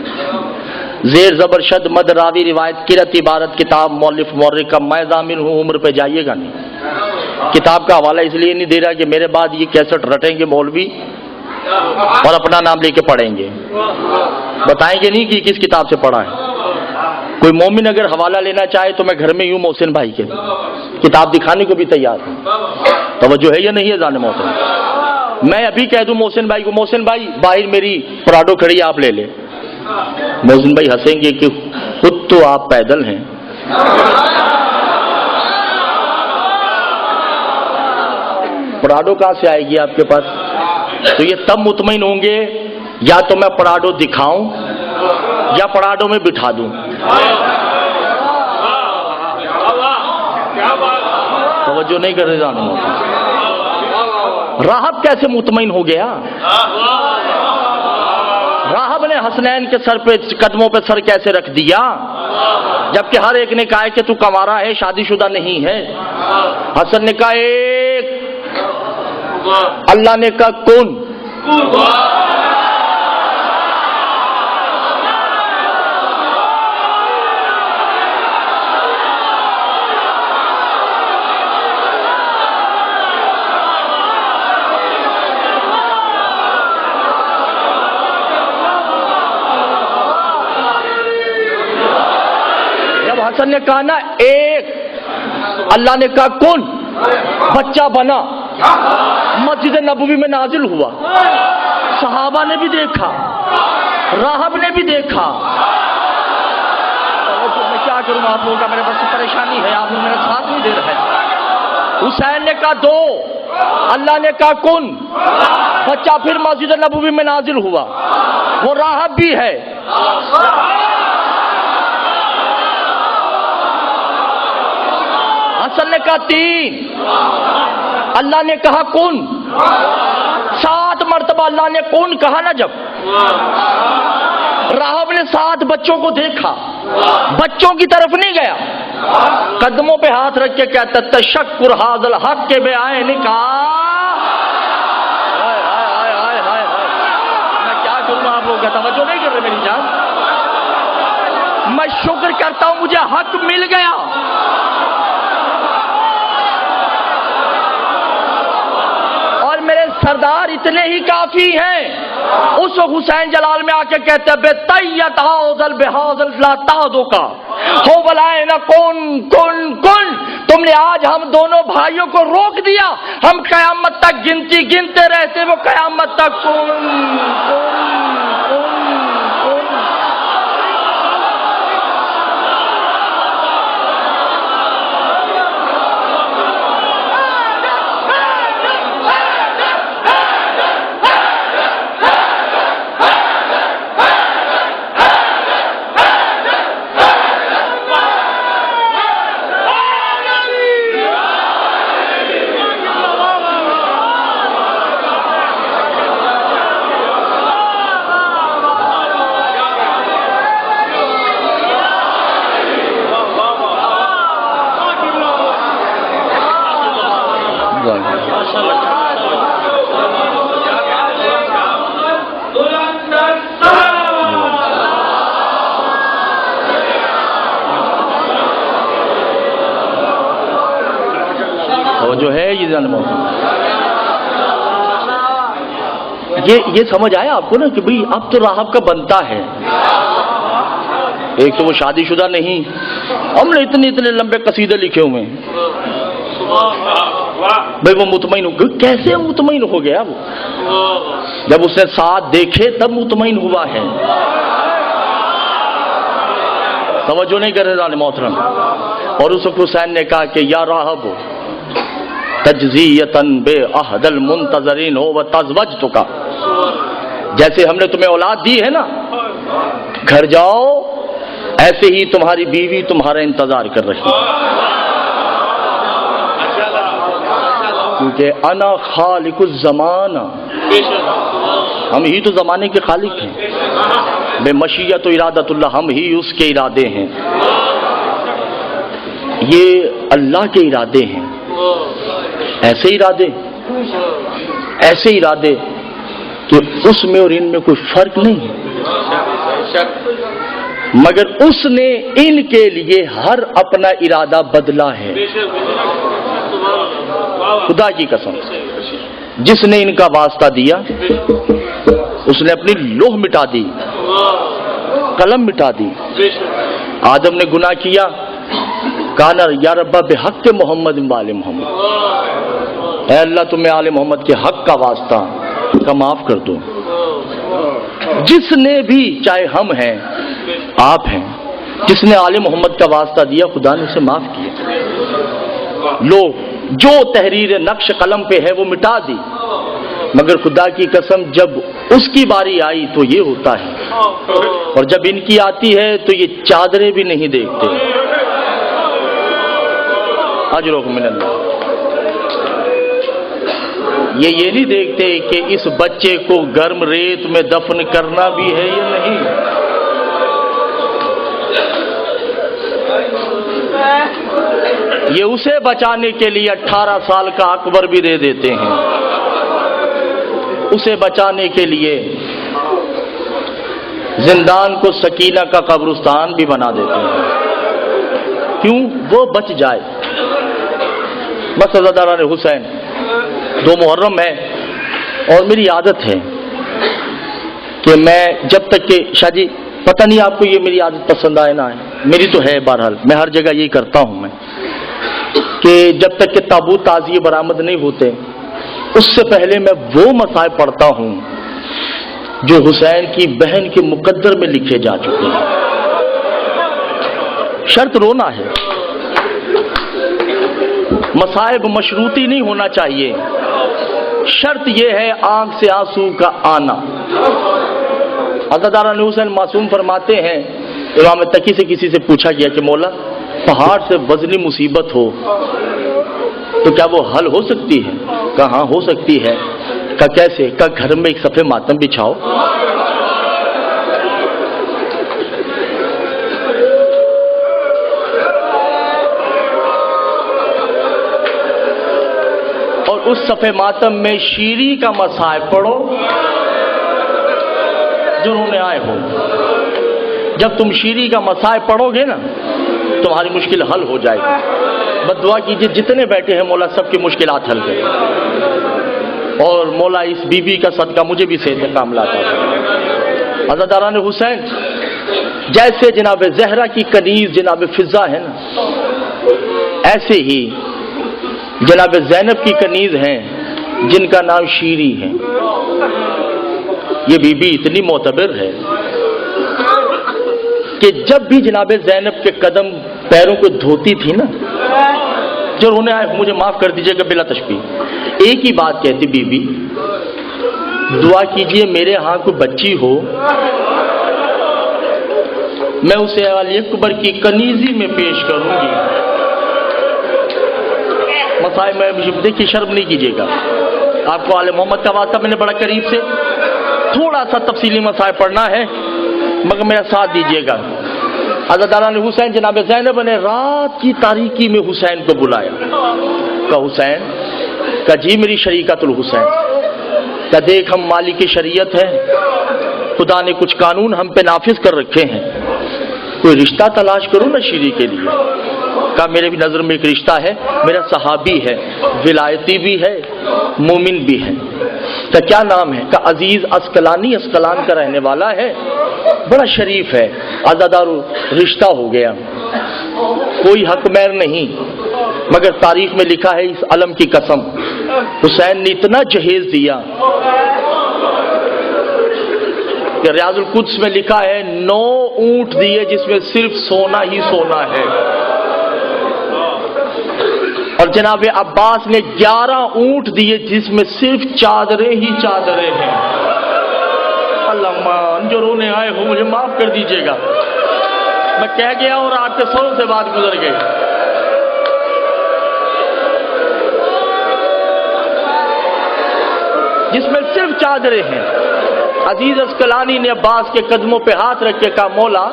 زیر زبر شد مد راوی روایت قرت عبارت کتاب مؤلف مورخ کا، میں ضامن ہوں، عمر پہ جائیے گا نہیں۔ کتاب کا حوالہ اس لیے نہیں دے رہا کہ میرے بعد یہ کیسٹ رٹیں گے مولوی اور اپنا نام لے کے پڑھیں گے، بتائیں گے نہیں کہ کس کتاب سے پڑھا ہے۔ کوئی مومن اگر حوالہ لینا چاہے تو میں گھر میں یوں محسن بھائی کے کتاب دکھانے کو بھی تیار ہوں، توجہ ہے یا نہیں ہے جان محسن؟ میں ابھی کہہ دوں محسن بھائی کو، محسن بھائی باہر میری پراڈو کھڑی آپ لے لیں، محسن بھائی ہنسیں گے کہ خود تو آپ پیدل ہیں، پراڈو کہاں سے آئے گی آپ کے پاس؟ تو یہ تب مطمئن ہوں گے یا تو میں پراڈو دکھاؤں یا پراڈو میں بٹھا دوں۔ توجہ نہیں کر رہے جانو۔ راہب کیسے مطمئن ہو گیا؟ راہب نے حسنین کے سر پہ قدموں پہ سر کیسے رکھ دیا جبکہ ہر ایک نے کہا کہ تو کنوارا ہے، شادی شدہ نہیں ہے؟ حسن نے کہا ایک، اللہ نے کہا کون؟ حسن نے کہا نا ایک، اللہ نے کہا کون؟ بچہ بنا، مسجد نبوی میں نازل ہوا، صحابہ نے بھی دیکھا، راہب نے بھی دیکھا۔ میں کیا کروں آپ لوگوں کا، میرے پاس پریشانی ہے، آپ لوگ میرا ساتھ نہیں دے رہے۔ حسین نے کہا دو، اللہ نے کہا کن، بچہ پھر مسجد نبوی میں نازل ہوا، وہ راہب بھی ہے۔ حسن نے کہا تین، اللہ نے کہا کن، 7 مرتبہ اللہ نے کون کہا نا جب راہب نے 7 بچوں کو دیکھا، بچوں کی طرف نہیں گیا، قدموں پہ ہاتھ رکھ کے کہتا تشکر ھذا الحق کے بے آئے نے کہا میں کیا کروں، آپ لوگ توجہ نہیں کر رہے میری جان۔ میں شکر کرتا ہوں مجھے حق مل گیا. اور میرے سردار اتنے ہی کافی ہیں. اس حسین جلال میں آ کے کہتے بے طیت حاضل بحاضل لا تادو کا ہو بلائے نہ کون کن کن. تم نے آج ہم دونوں بھائیوں کو روک دیا. ہم قیامت تک گنتی گنتے رہتے وہ قیامت تک کن جو ہے یہ سمجھ آیا آپ کو نا کہ بھئی اب تو راہب کا بنتا ہے. ایک تو وہ شادی شدہ نہیں, ہم نے اتنے لمبے قصیدے لکھے ہوئے ہیں. بھئی وہ مطمئن ہو گیا. کیسے مطمئن ہو گیا وہ؟ جب اس نے ساتھ دیکھے تب مطمئن ہوا ہے. توجہ نہیں کر رہے محترم. اور اس وقت حسین نے کہا کہ یا راہب تجزیتاً بے عہد المنتظرین ہو و تزوجتک. جیسے ہم نے تمہیں اولاد دی ہے نا, گھر جاؤ, ایسے ہی تمہاری بیوی تمہارا انتظار کر رہی ہے. کیونکہ انا خالق الزمان, ہم ہی تو زمانے کے خالق ہیں. بے مشیت و ارادت اللہ, ہم ہی اس کے ارادے ہیں. یہ اللہ کے ارادے ہیں. ایسے ارادے کہ اس میں اور ان میں کوئی فرق نہیں ہے, مگر اس نے ان کے لیے ہر اپنا ارادہ بدلا ہے. خدا کی قسم, جس نے ان کا واسطہ دیا اس نے اپنی لوح مٹا دی, قلم مٹا دی. آدم نے گناہ کیا, کانا یا رب بحق محمد وآل محمد, اے اللہ تمہیں آل محمد کے حق کا واسطہ کا معاف کر دو. جس نے بھی, چاہے ہم ہیں آپ ہیں, جس نے آل محمد کا واسطہ دیا خدا نے اسے معاف کیا. لو جو تحریر نقش قلم پہ ہے وہ مٹا دی, مگر خدا کی قسم جب اس کی باری آئی تو یہ ہوتا ہے, اور جب ان کی آتی ہے تو یہ چادریں بھی نہیں دیکھتے. اجرکم من اللہ. یہ نہیں دیکھتے کہ اس بچے کو گرم ریت میں دفن کرنا بھی ہے یا نہیں. یہ اسے بچانے کے لیے 18 سال کا اکبر بھی دے دیتے ہیں. اسے بچانے کے لیے زندان کو سکینہ کا قبرستان بھی بنا دیتے ہیں. کیوں؟ وہ بچ جائے. بس عزاداران حسین, 2 محرم ہے اور میری عادت ہے کہ میں جب تک کہ شاہ جی پتہ نہیں آپ کو یہ میری عادت پسند آئے نہ آئے, میری تو ہے بہرحال, میں ہر جگہ یہی کرتا ہوں میں, کہ جب تک کہ تابوت تعزیے برآمد نہیں ہوتے اس سے پہلے میں وہ مصائب پڑھتا ہوں جو حسین کی بہن کے مقدر میں لکھے جا چکے ہیں. شرط رونا ہے, مصائب مشروطی نہیں ہونا چاہیے. شرط یہ ہے آنکھ سے آنسو کا آنا. عزاداران حسین معصوم فرماتے ہیں, امام تقی سے کسی سے پوچھا گیا کہ مولا پہاڑ سے وزنی مصیبت ہو تو کیا وہ حل ہو سکتی ہے؟ کہا ہاں ہو سکتی ہے. کہا کیسے؟ کہا گھر میں ایک صفحے ماتم بچھاؤ. اور اس صفحے ماتم میں شیری کا مصائب پڑھو جو رونے آئے ہو. جب تم شیری کا مسائل پڑھو گے نا تمہاری مشکل حل ہو جائے گی. بس دعا کیجیے جتنے بیٹھے ہیں مولا سب کی مشکلات حل کرے, اور مولا اس بی بی کا صدقہ مجھے بھی صحت کام لاتا ہے. عزاداران حسین, جیسے جناب زہرا کی کنیز جناب فضا ہے نا, ایسے ہی جناب زینب کی کنیز ہیں جن کا نام شیری ہے. یہ بی بی اتنی معتبر ہے کہ جب بھی جناب زینب کے قدم پیروں کو دھوتی تھی نا, جو انہیں آئے مجھے معاف کر دیجئے گا بلا تشبیہ, ایک ہی بات کہتی بی بی, دعا کیجئے میرے ہاں کوئی بچی ہو, میں اسے علی اکبر کی کنیزی میں پیش کروں گی. مسائل میں دیکھیے شرم نہیں کیجیے گا, آپ کو آل محمد کا واسطہ میں نے بڑا قریب سے تھوڑا سا تفصیلی مسائل پڑھنا ہے, مگر میرا ساتھ دیجیے گا. عزاداران حسین, جناب زینب نے رات کی تاریکی میں حسین کو بلایا. کہا حسین, کہا جی میری شریکت الحسین, کہا دیکھ ہم مالک شریعت ہیں, خدا نے کچھ قانون ہم پہ نافذ کر رکھے ہیں, کوئی رشتہ تلاش کرو نا شیری کے لیے. کہا میرے بھی نظر میں ایک رشتہ ہے, میرا صحابی ہے, ولایتی بھی ہے, مومن بھی ہے. کہ کیا نام ہے؟ کہ عزیز اسقلانی, اسقلان کا رہنے والا ہے, بڑا شریف ہے. عزادارو رشتہ ہو گیا, کوئی حق مہر نہیں, مگر تاریخ میں لکھا ہے اس علم کی قسم حسین نے اتنا جہیز دیا کہ ریاض القدس میں لکھا ہے 9 اونٹ دیے جس میں صرف سونا ہی سونا ہے, اور جناب عباس نے 11 اونٹ دیے جس میں صرف چادریں ہی چادریں ہیں. اللہ جو رونے آئے ہو مجھے معاف کر دیجیے گا, میں کہہ گیا اور آپ کے سروں سے بات گزر گئی. جس میں صرف چادریں ہیں. عزیز اسقلانی نے عباس کے قدموں پہ ہاتھ رکھ کے کہا مولا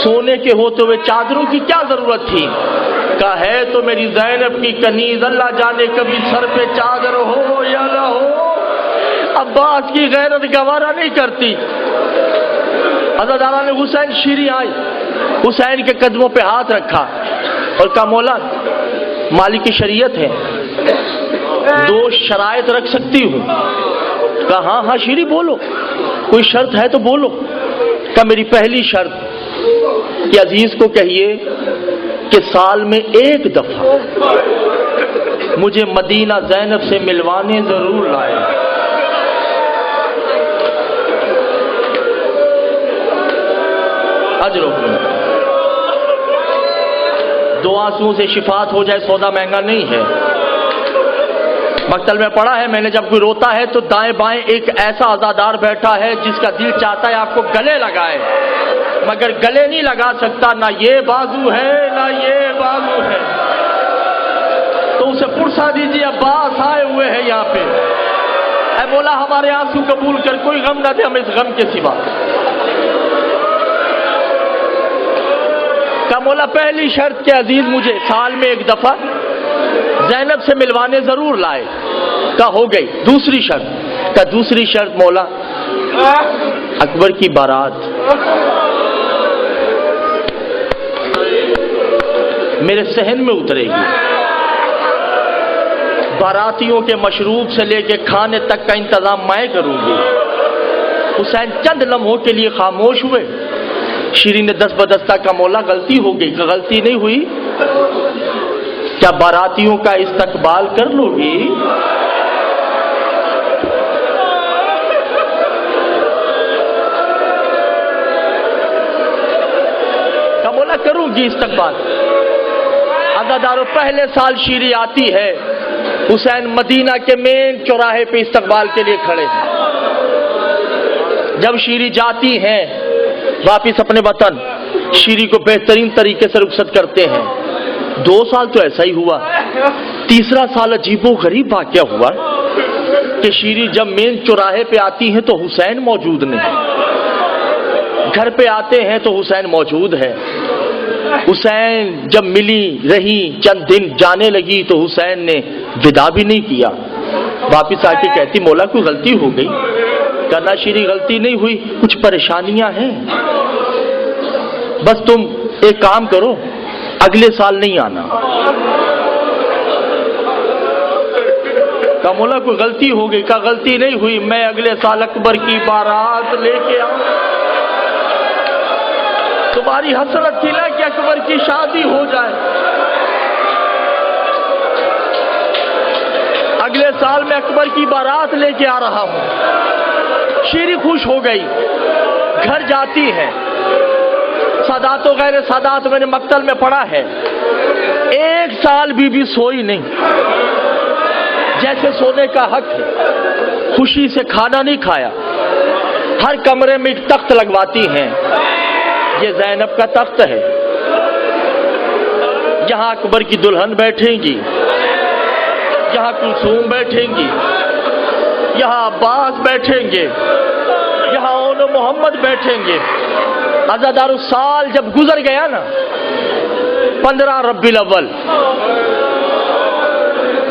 سونے کے ہوتے ہوئے چادروں کی کیا ضرورت تھی؟ کہا ہے تو میری زینب کی کنیز, اللہ جانے کبھی سر پہ چادر ہو یا نہ ہو, عباس کی غیرت گوارا نہیں کرتی. عزاداران حسین شیری آئی, حسین کے قدموں پہ ہاتھ رکھا اور کہا مولا مالک کی شریعت ہے, 2 شرائط رکھ سکتی ہوں. کہا ہاں ہاں شیری بولو, کوئی شرط ہے تو بولو. کہا میری پہلی شرط کہ عزیز کو کہیے کہ سال میں 1 دفعہ مجھے مدینہ زینب سے ملوانے ضرور لائے. اجر دو آنسوؤں سے شفاعت ہو جائے سودا مہنگا نہیں ہے. مقتل میں پڑھا ہے میں نے, جب کوئی روتا ہے تو دائیں بائیں ایک ایسا عزادار بیٹھا ہے جس کا دل چاہتا ہے آپ کو گلے لگائے, مگر گلے نہیں لگا سکتا, نہ یہ بازو ہے نہ یہ بازو ہے. تو اسے پرسا دیجیے عباس آئے ہوئے ہیں یہاں پہ, اے مولا ہمارے آنسو قبول کر, کوئی غم نہ دے ہمیں اس غم کے سوا. کہ مولا پہلی شرط کہ عزیز مجھے سال میں 1 دفعہ زینب سے ملوانے ضرور لائے. کہ ہو گئی. دوسری شرط, کہ دوسری شرط مولا اکبر کی بارات میرے صحن میں اترے گی, باراتیوں کے مشروب سے لے کے کھانے تک کا انتظام میں کروں گی. حسین چند لمحوں کے لیے خاموش ہوئے. شیری نے دست بدستہ کا مولا غلطی ہو گئی. کہ غلطی نہیں ہوئی, کیا باراتیوں کا استقبال کر لو گی؟ کیا مولا کروں گی استقبال. عزادارو پہلے سال شیری آتی ہے, حسین مدینہ کے مین چوراہے پہ استقبال کے لیے کھڑے ہیں. جب شیری جاتی ہیں واپس اپنے وطن, شیری کو بہترین طریقے سے رخصت کرتے ہیں. 2 سال تو ایسا ہی ہوا. تیسرا سال عجیب و غریب واقعہ ہوا کہ شیری جب مین چوراہے پہ آتی ہیں تو حسین موجود نہیں, گھر پہ آتے ہیں تو حسین موجود ہے. حسین جب ملی رہی چند دن جانے لگی تو حسین نے ودا بھی نہیں کیا. واپس آ کے کہتی مولا کوئی غلطی ہو گئی. کہنا شیری غلطی نہیں ہوئی, کچھ پریشانیاں ہیں. بس تم ایک کام کرو، اگلے سال نہیں آنا۔ کہا مولا کوئی غلطی ہو گئی؟ کہا غلطی نہیں ہوئی، میں اگلے سال اکبر کی بارات لے کے آؤں۔ تمہاری حسرت تھی نا کہ اکبر کی شادی ہو جائے، اگلے سال میں اکبر کی بارات لے کے آ رہا ہوں۔ شیری خوش ہو گئی، گھر جاتی ہے۔ سادات و غیر سادات میں نے مقتل میں پڑھا ہے، ایک سال بی سوئی نہیں، جیسے سونے کا حق ہے، خوشی سے کھانا نہیں کھایا۔ ہر کمرے میں ایک تخت لگواتی ہیں، یہ زینب کا تخت ہے، یہاں اکبر کی دلہن بیٹھیں گی، یہاں کلثوم بیٹھیں گی، یہاں عباس بیٹھیں گے، یہاں اون و محمد بیٹھیں گے۔ عزادار السال جب گزر گیا نا، 15 ربیع الاول،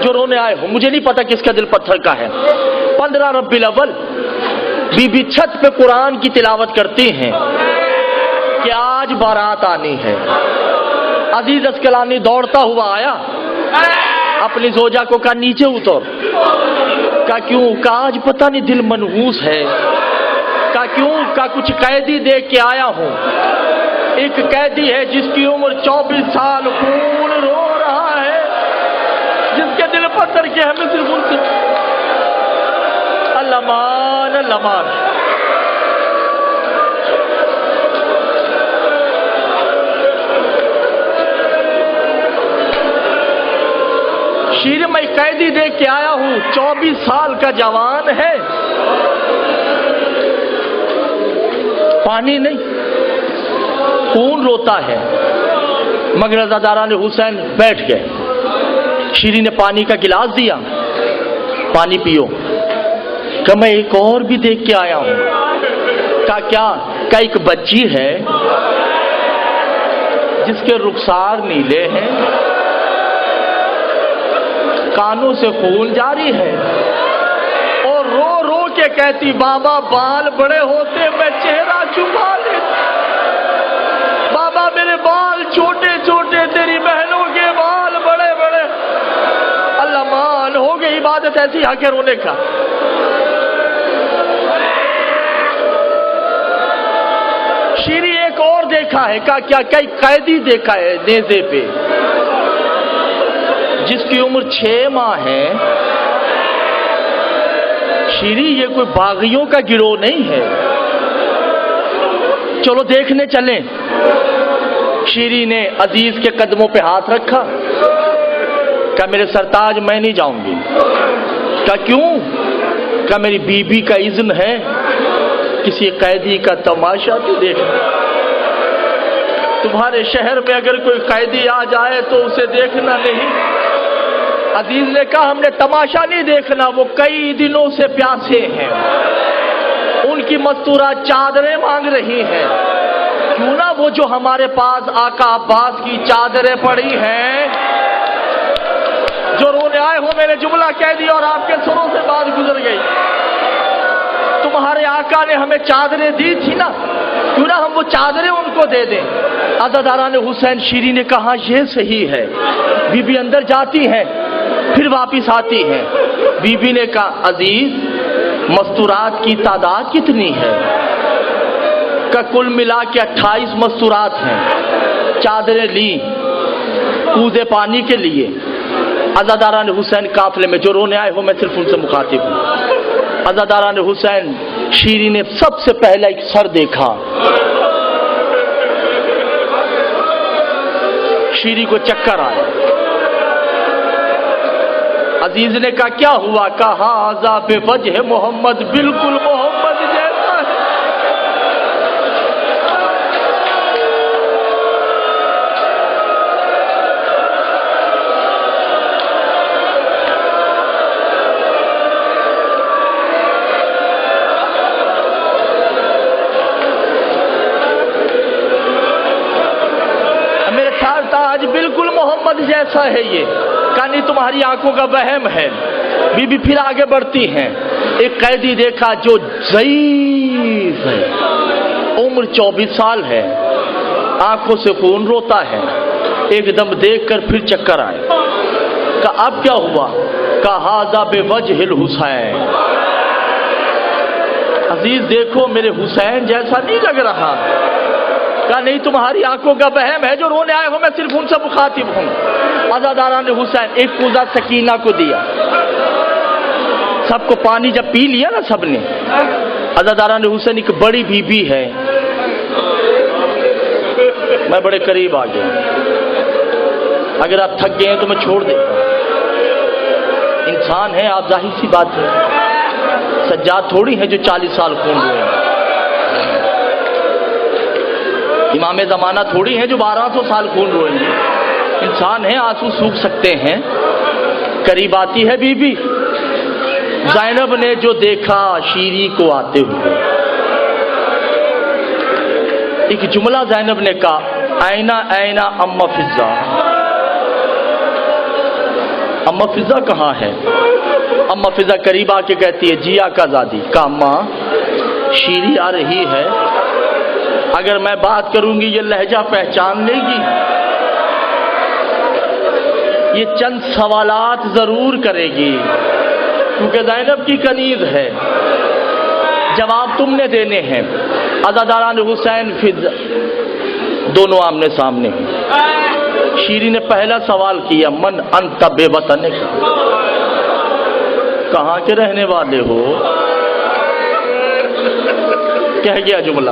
جو رونے آئے ہو، مجھے نہیں پتا کس کا دل پتھر کا ہے، 15 ربیع الاول بی بی چھت پہ قرآن کی تلاوت کرتی ہیں کہ آج بارات آنی ہے۔ عزیز اسکلانی دوڑتا ہوا آیا، اپنی زوجہ کو کہا نیچے اتر۔ کہا کیوں؟ کہا آج پتہ نہیں دل منحوس ہے۔ کہا کیوں؟ کہا کچھ قیدی دیکھ کے آیا ہوں، ایک قیدی ہے جس کی عمر 24 سال، خون رو رہا ہے، جس کے دل پتھر کے ہمیں صرف ان سے اللہ مان اللہ مان۔ شیر میں قیدی دیکھ کے آیا ہوں، 24 سال کا جوان ہے، پانی نہیں، خون روتا ہے، مگر عزاداران حسین بیٹھ گئے۔ شیری نے پانی کا گلاس دیا، پانی پیو۔ کہ میں ایک اور بھی دیکھ کے آیا ہوں۔ کہا کیا؟ کہ ایک بچی ہے جس کے رخسار نیلے ہیں، کانوں سے خون جاری ہے، اور رو رو کے کہتی بابا بال بڑے ہوتے میں چہرہ چھپا لیتی، بابا میرے بال چھوٹے چھوٹے، تیری بہنوں کے بال بڑے بڑے۔ اللہ مان، ہو گئی عبادت ایسی حق ہے رونے کا۔ شیری ایک اور دیکھا ہے، کہا کیا؟ کئی قیدی دیکھا ہے نیزے پہ، جس کی عمر 6 ماہ ہے۔ شیری یہ کوئی باغیوں کا گروہ نہیں ہے، چلو دیکھنے چلیں۔ شیری نے عزیز کے قدموں پہ ہاتھ رکھا، کہا میرے سرتاج میں نہیں جاؤں گی۔ کہا کیوں؟ کہا میری بیوی کا اذن ہے، کسی قیدی کا تماشا تو دیکھنا۔ تمہارے شہر میں اگر کوئی قیدی آ جائے تو اسے دیکھنا نہیں۔ عزیز نے کہا ہم نے تماشا نہیں دیکھنا، وہ کئی دنوں سے پیاسے ہیں، ان کی مستورات چادریں مانگ رہی ہیں، کیوں نہ وہ جو ہمارے پاس آقا عباس کی چادریں پڑی ہیں۔ جو رونے آئے ہو، میں نے جملہ کہہ دیا اور آپ کے سروں سے بات گزر گئی۔ تمہارے آقا نے ہمیں چادریں دی تھی نا، کیوں نہ ہم وہ چادریں ان کو دے دیں۔ عزاداران حسین، شیری نے کہا یہ صحیح ہے۔ بی بی اندر جاتی ہیں، پھر واپس آتی ہیں۔ بی بی نے کہا عزیز مستورات کی تعداد کتنی ہے؟ کہ کل ملا کے 28 مستورات ہیں۔ چادریں لی کوزے پانی کے لیے۔ عزاداران حسین قافلے میں، جو رونے آئے ہو میں صرف ان سے مخاطب ہوں۔ عزاداران حسین، شیری نے سب سے پہلا ایک سر دیکھا، شیری کو چکر آیا۔ عزیز نے کہا کیا ہوا؟ کہا ذا بوجہ محمد، بالکل محمد جیسا ہے۔ میرے تاج بالکل محمد جیسا ہے یہ۔ کہانی تمہاری آنکھوں کا وہم ہے۔ بی بی پھر آگے بڑھتی ہیں، ایک قیدی دیکھا جو ضعیف ہے، عمر 24 سال ہے، آنکھوں سے خون روتا ہے، ایک دم دیکھ کر پھر چکر آئے۔ کہا اب کیا ہوا؟ کہا ھذا بوجہ الحسین، عزیز دیکھو میرے حسین جیسا نہیں لگ رہا۔ کہا نہیں، تمہاری آنکھوں کا وہم ہے، جو رونے آئے ہو میں صرف ان سے مخاطب ہوں۔ عزاداران حسین ایک کوزہ سکینہ کو دیا، سب کو پانی جب پی لیا نا سب نے، عزاداران حسین ایک بڑی بی بی ہے، میں بڑے قریب آ گیا، اگر آپ تھک گئے ہیں تو میں چھوڑ دیتا ہوں، انسان ہے آپ، ظاہر سی بات ہے، سجاد تھوڑی ہے جو 40 سال خون روئے ہیں، امام زمانہ تھوڑی ہے جو 1200 سال خون روئیں گے، انسان ہے، آنسو سوکھ سکتے ہیں۔ قریب آتی ہے بی بی، زینب نے جو دیکھا شیری کو آتے ہوئے، ایک جملہ زینب نے کہا اینا اینا ام فضہ، ام فضہ کہاں ہے؟ ام فضہ قریب آ کے کہتی ہے جی آقا زادی۔ کہا ماں شیری آ رہی ہے، اگر میں بات کروں گی یہ لہجہ پہچان لے گی، یہ چند سوالات ضرور کرے گی، کیونکہ زینب کی کنیز ہے، جواب تم نے دینے ہیں۔ عزاداران حسین فضہ دونوں آمنے سامنے ہیں۔ شیری نے پہلا سوال کیا من انت بے وطن، کہاں کے رہنے والے ہو؟ کہہ گیا جملہ،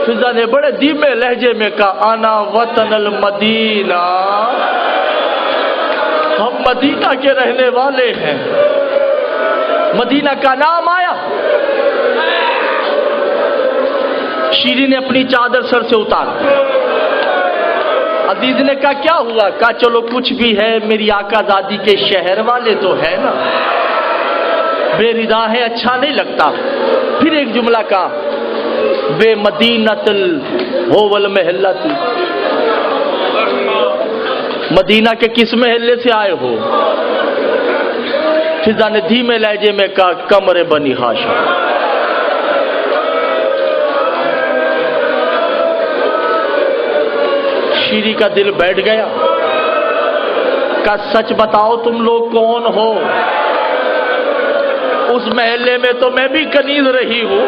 فضہ نے بڑے دھیمے لہجے میں کہا انا وطن المدینہ، ہم مدینہ کے رہنے والے ہیں۔ مدینہ کا نام آیا، شیری نے اپنی چادر سر سے اتار دی۔ عزیز نے کہا کیا ہوا؟ کہا چلو کچھ بھی ہے، میری آقا زادی کے شہر والے تو ہے نا، بے ردا ہے، اچھا نہیں لگتا۔ پھر ایک جملہ کہا بے مدینۃ الہول محلۃ، مدینہ کے کس محلے سے آئے ہو؟ فضہ نے دھیمے لہجے میں کہا قمر بنی ہاشم۔ شیری کا دل بیٹھ گیا، کہا سچ بتاؤ تم لوگ کون ہو؟ اس محلے میں تو میں بھی کنیز رہی ہوں۔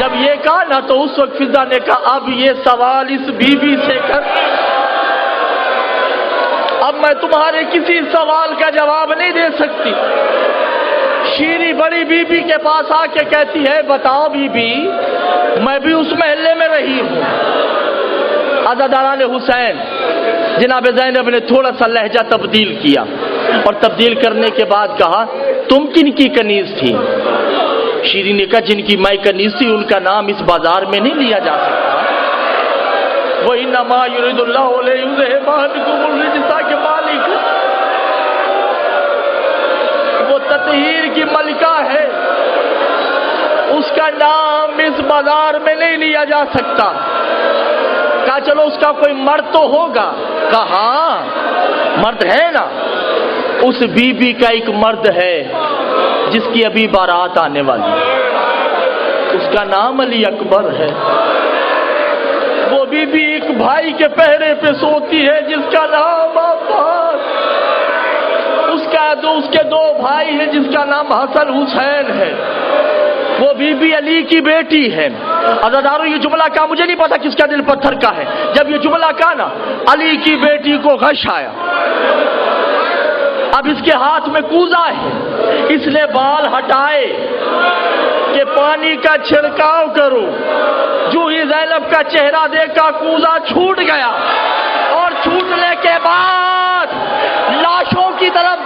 جب یہ کہا نا تو اس وقت فضہ نے کہا اب یہ سوال اس بی بی سے کر، اب میں تمہارے کسی سوال کا جواب نہیں دے سکتی۔ شیری بڑی بی بی کے پاس آ کے کہتی ہے بتاؤ بی بی، میں بھی اس محلے میں رہی ہوں۔ عزاداران حسین جناب زینب نے تھوڑا سا لہجہ تبدیل کیا، اور تبدیل کرنے کے بعد کہا تم کن کی کنیز تھی؟ شیری نے کہا جن کی میں کنیز تھی ان کا نام اس بازار میں نہیں لیا جا سکتا۔ وَإِنَّمَا يُرِيدُ اللَّهُ لِيُذْهِبَ عَنْكُمُ الرِّجْسَ کے مالک، وہ تطہیر کی ملکہ ہے، اس کا نام اس بازار میں نہیں لیا جا سکتا۔ کہا چلو اس کا کوئی مرد تو ہوگا؟ کہا ہاں مرد ہے نا، اس بی بی کا ایک مرد ہے جس کی ابھی بارات آنے والی ہے، اس کا نام علی اکبر ہے۔ وہ بی بی ایک بھائی کے پہرے پہ سوتی ہے جس کا نام عباس، اس کے دو بھائی ہیں جس کا نام حسن حسین ہے، وہ بی بی علی کی بیٹی ہے۔ عزاداروں یہ جملہ کہا، مجھے نہیں پتا کس کا دل پتھر کا ہے، جب یہ جملہ کہا نا علی کی بیٹی کو غش آیا۔ اب اس کے ہاتھ میں کوزہ ہے، اس نے بال ہٹائے کہ پانی کا چھڑکاؤ کرو، جو ہی زینب کا چہرہ دیکھا کوزہ چھوٹ گیا، اور چھوٹنے کے بعد لاشوں کی طرف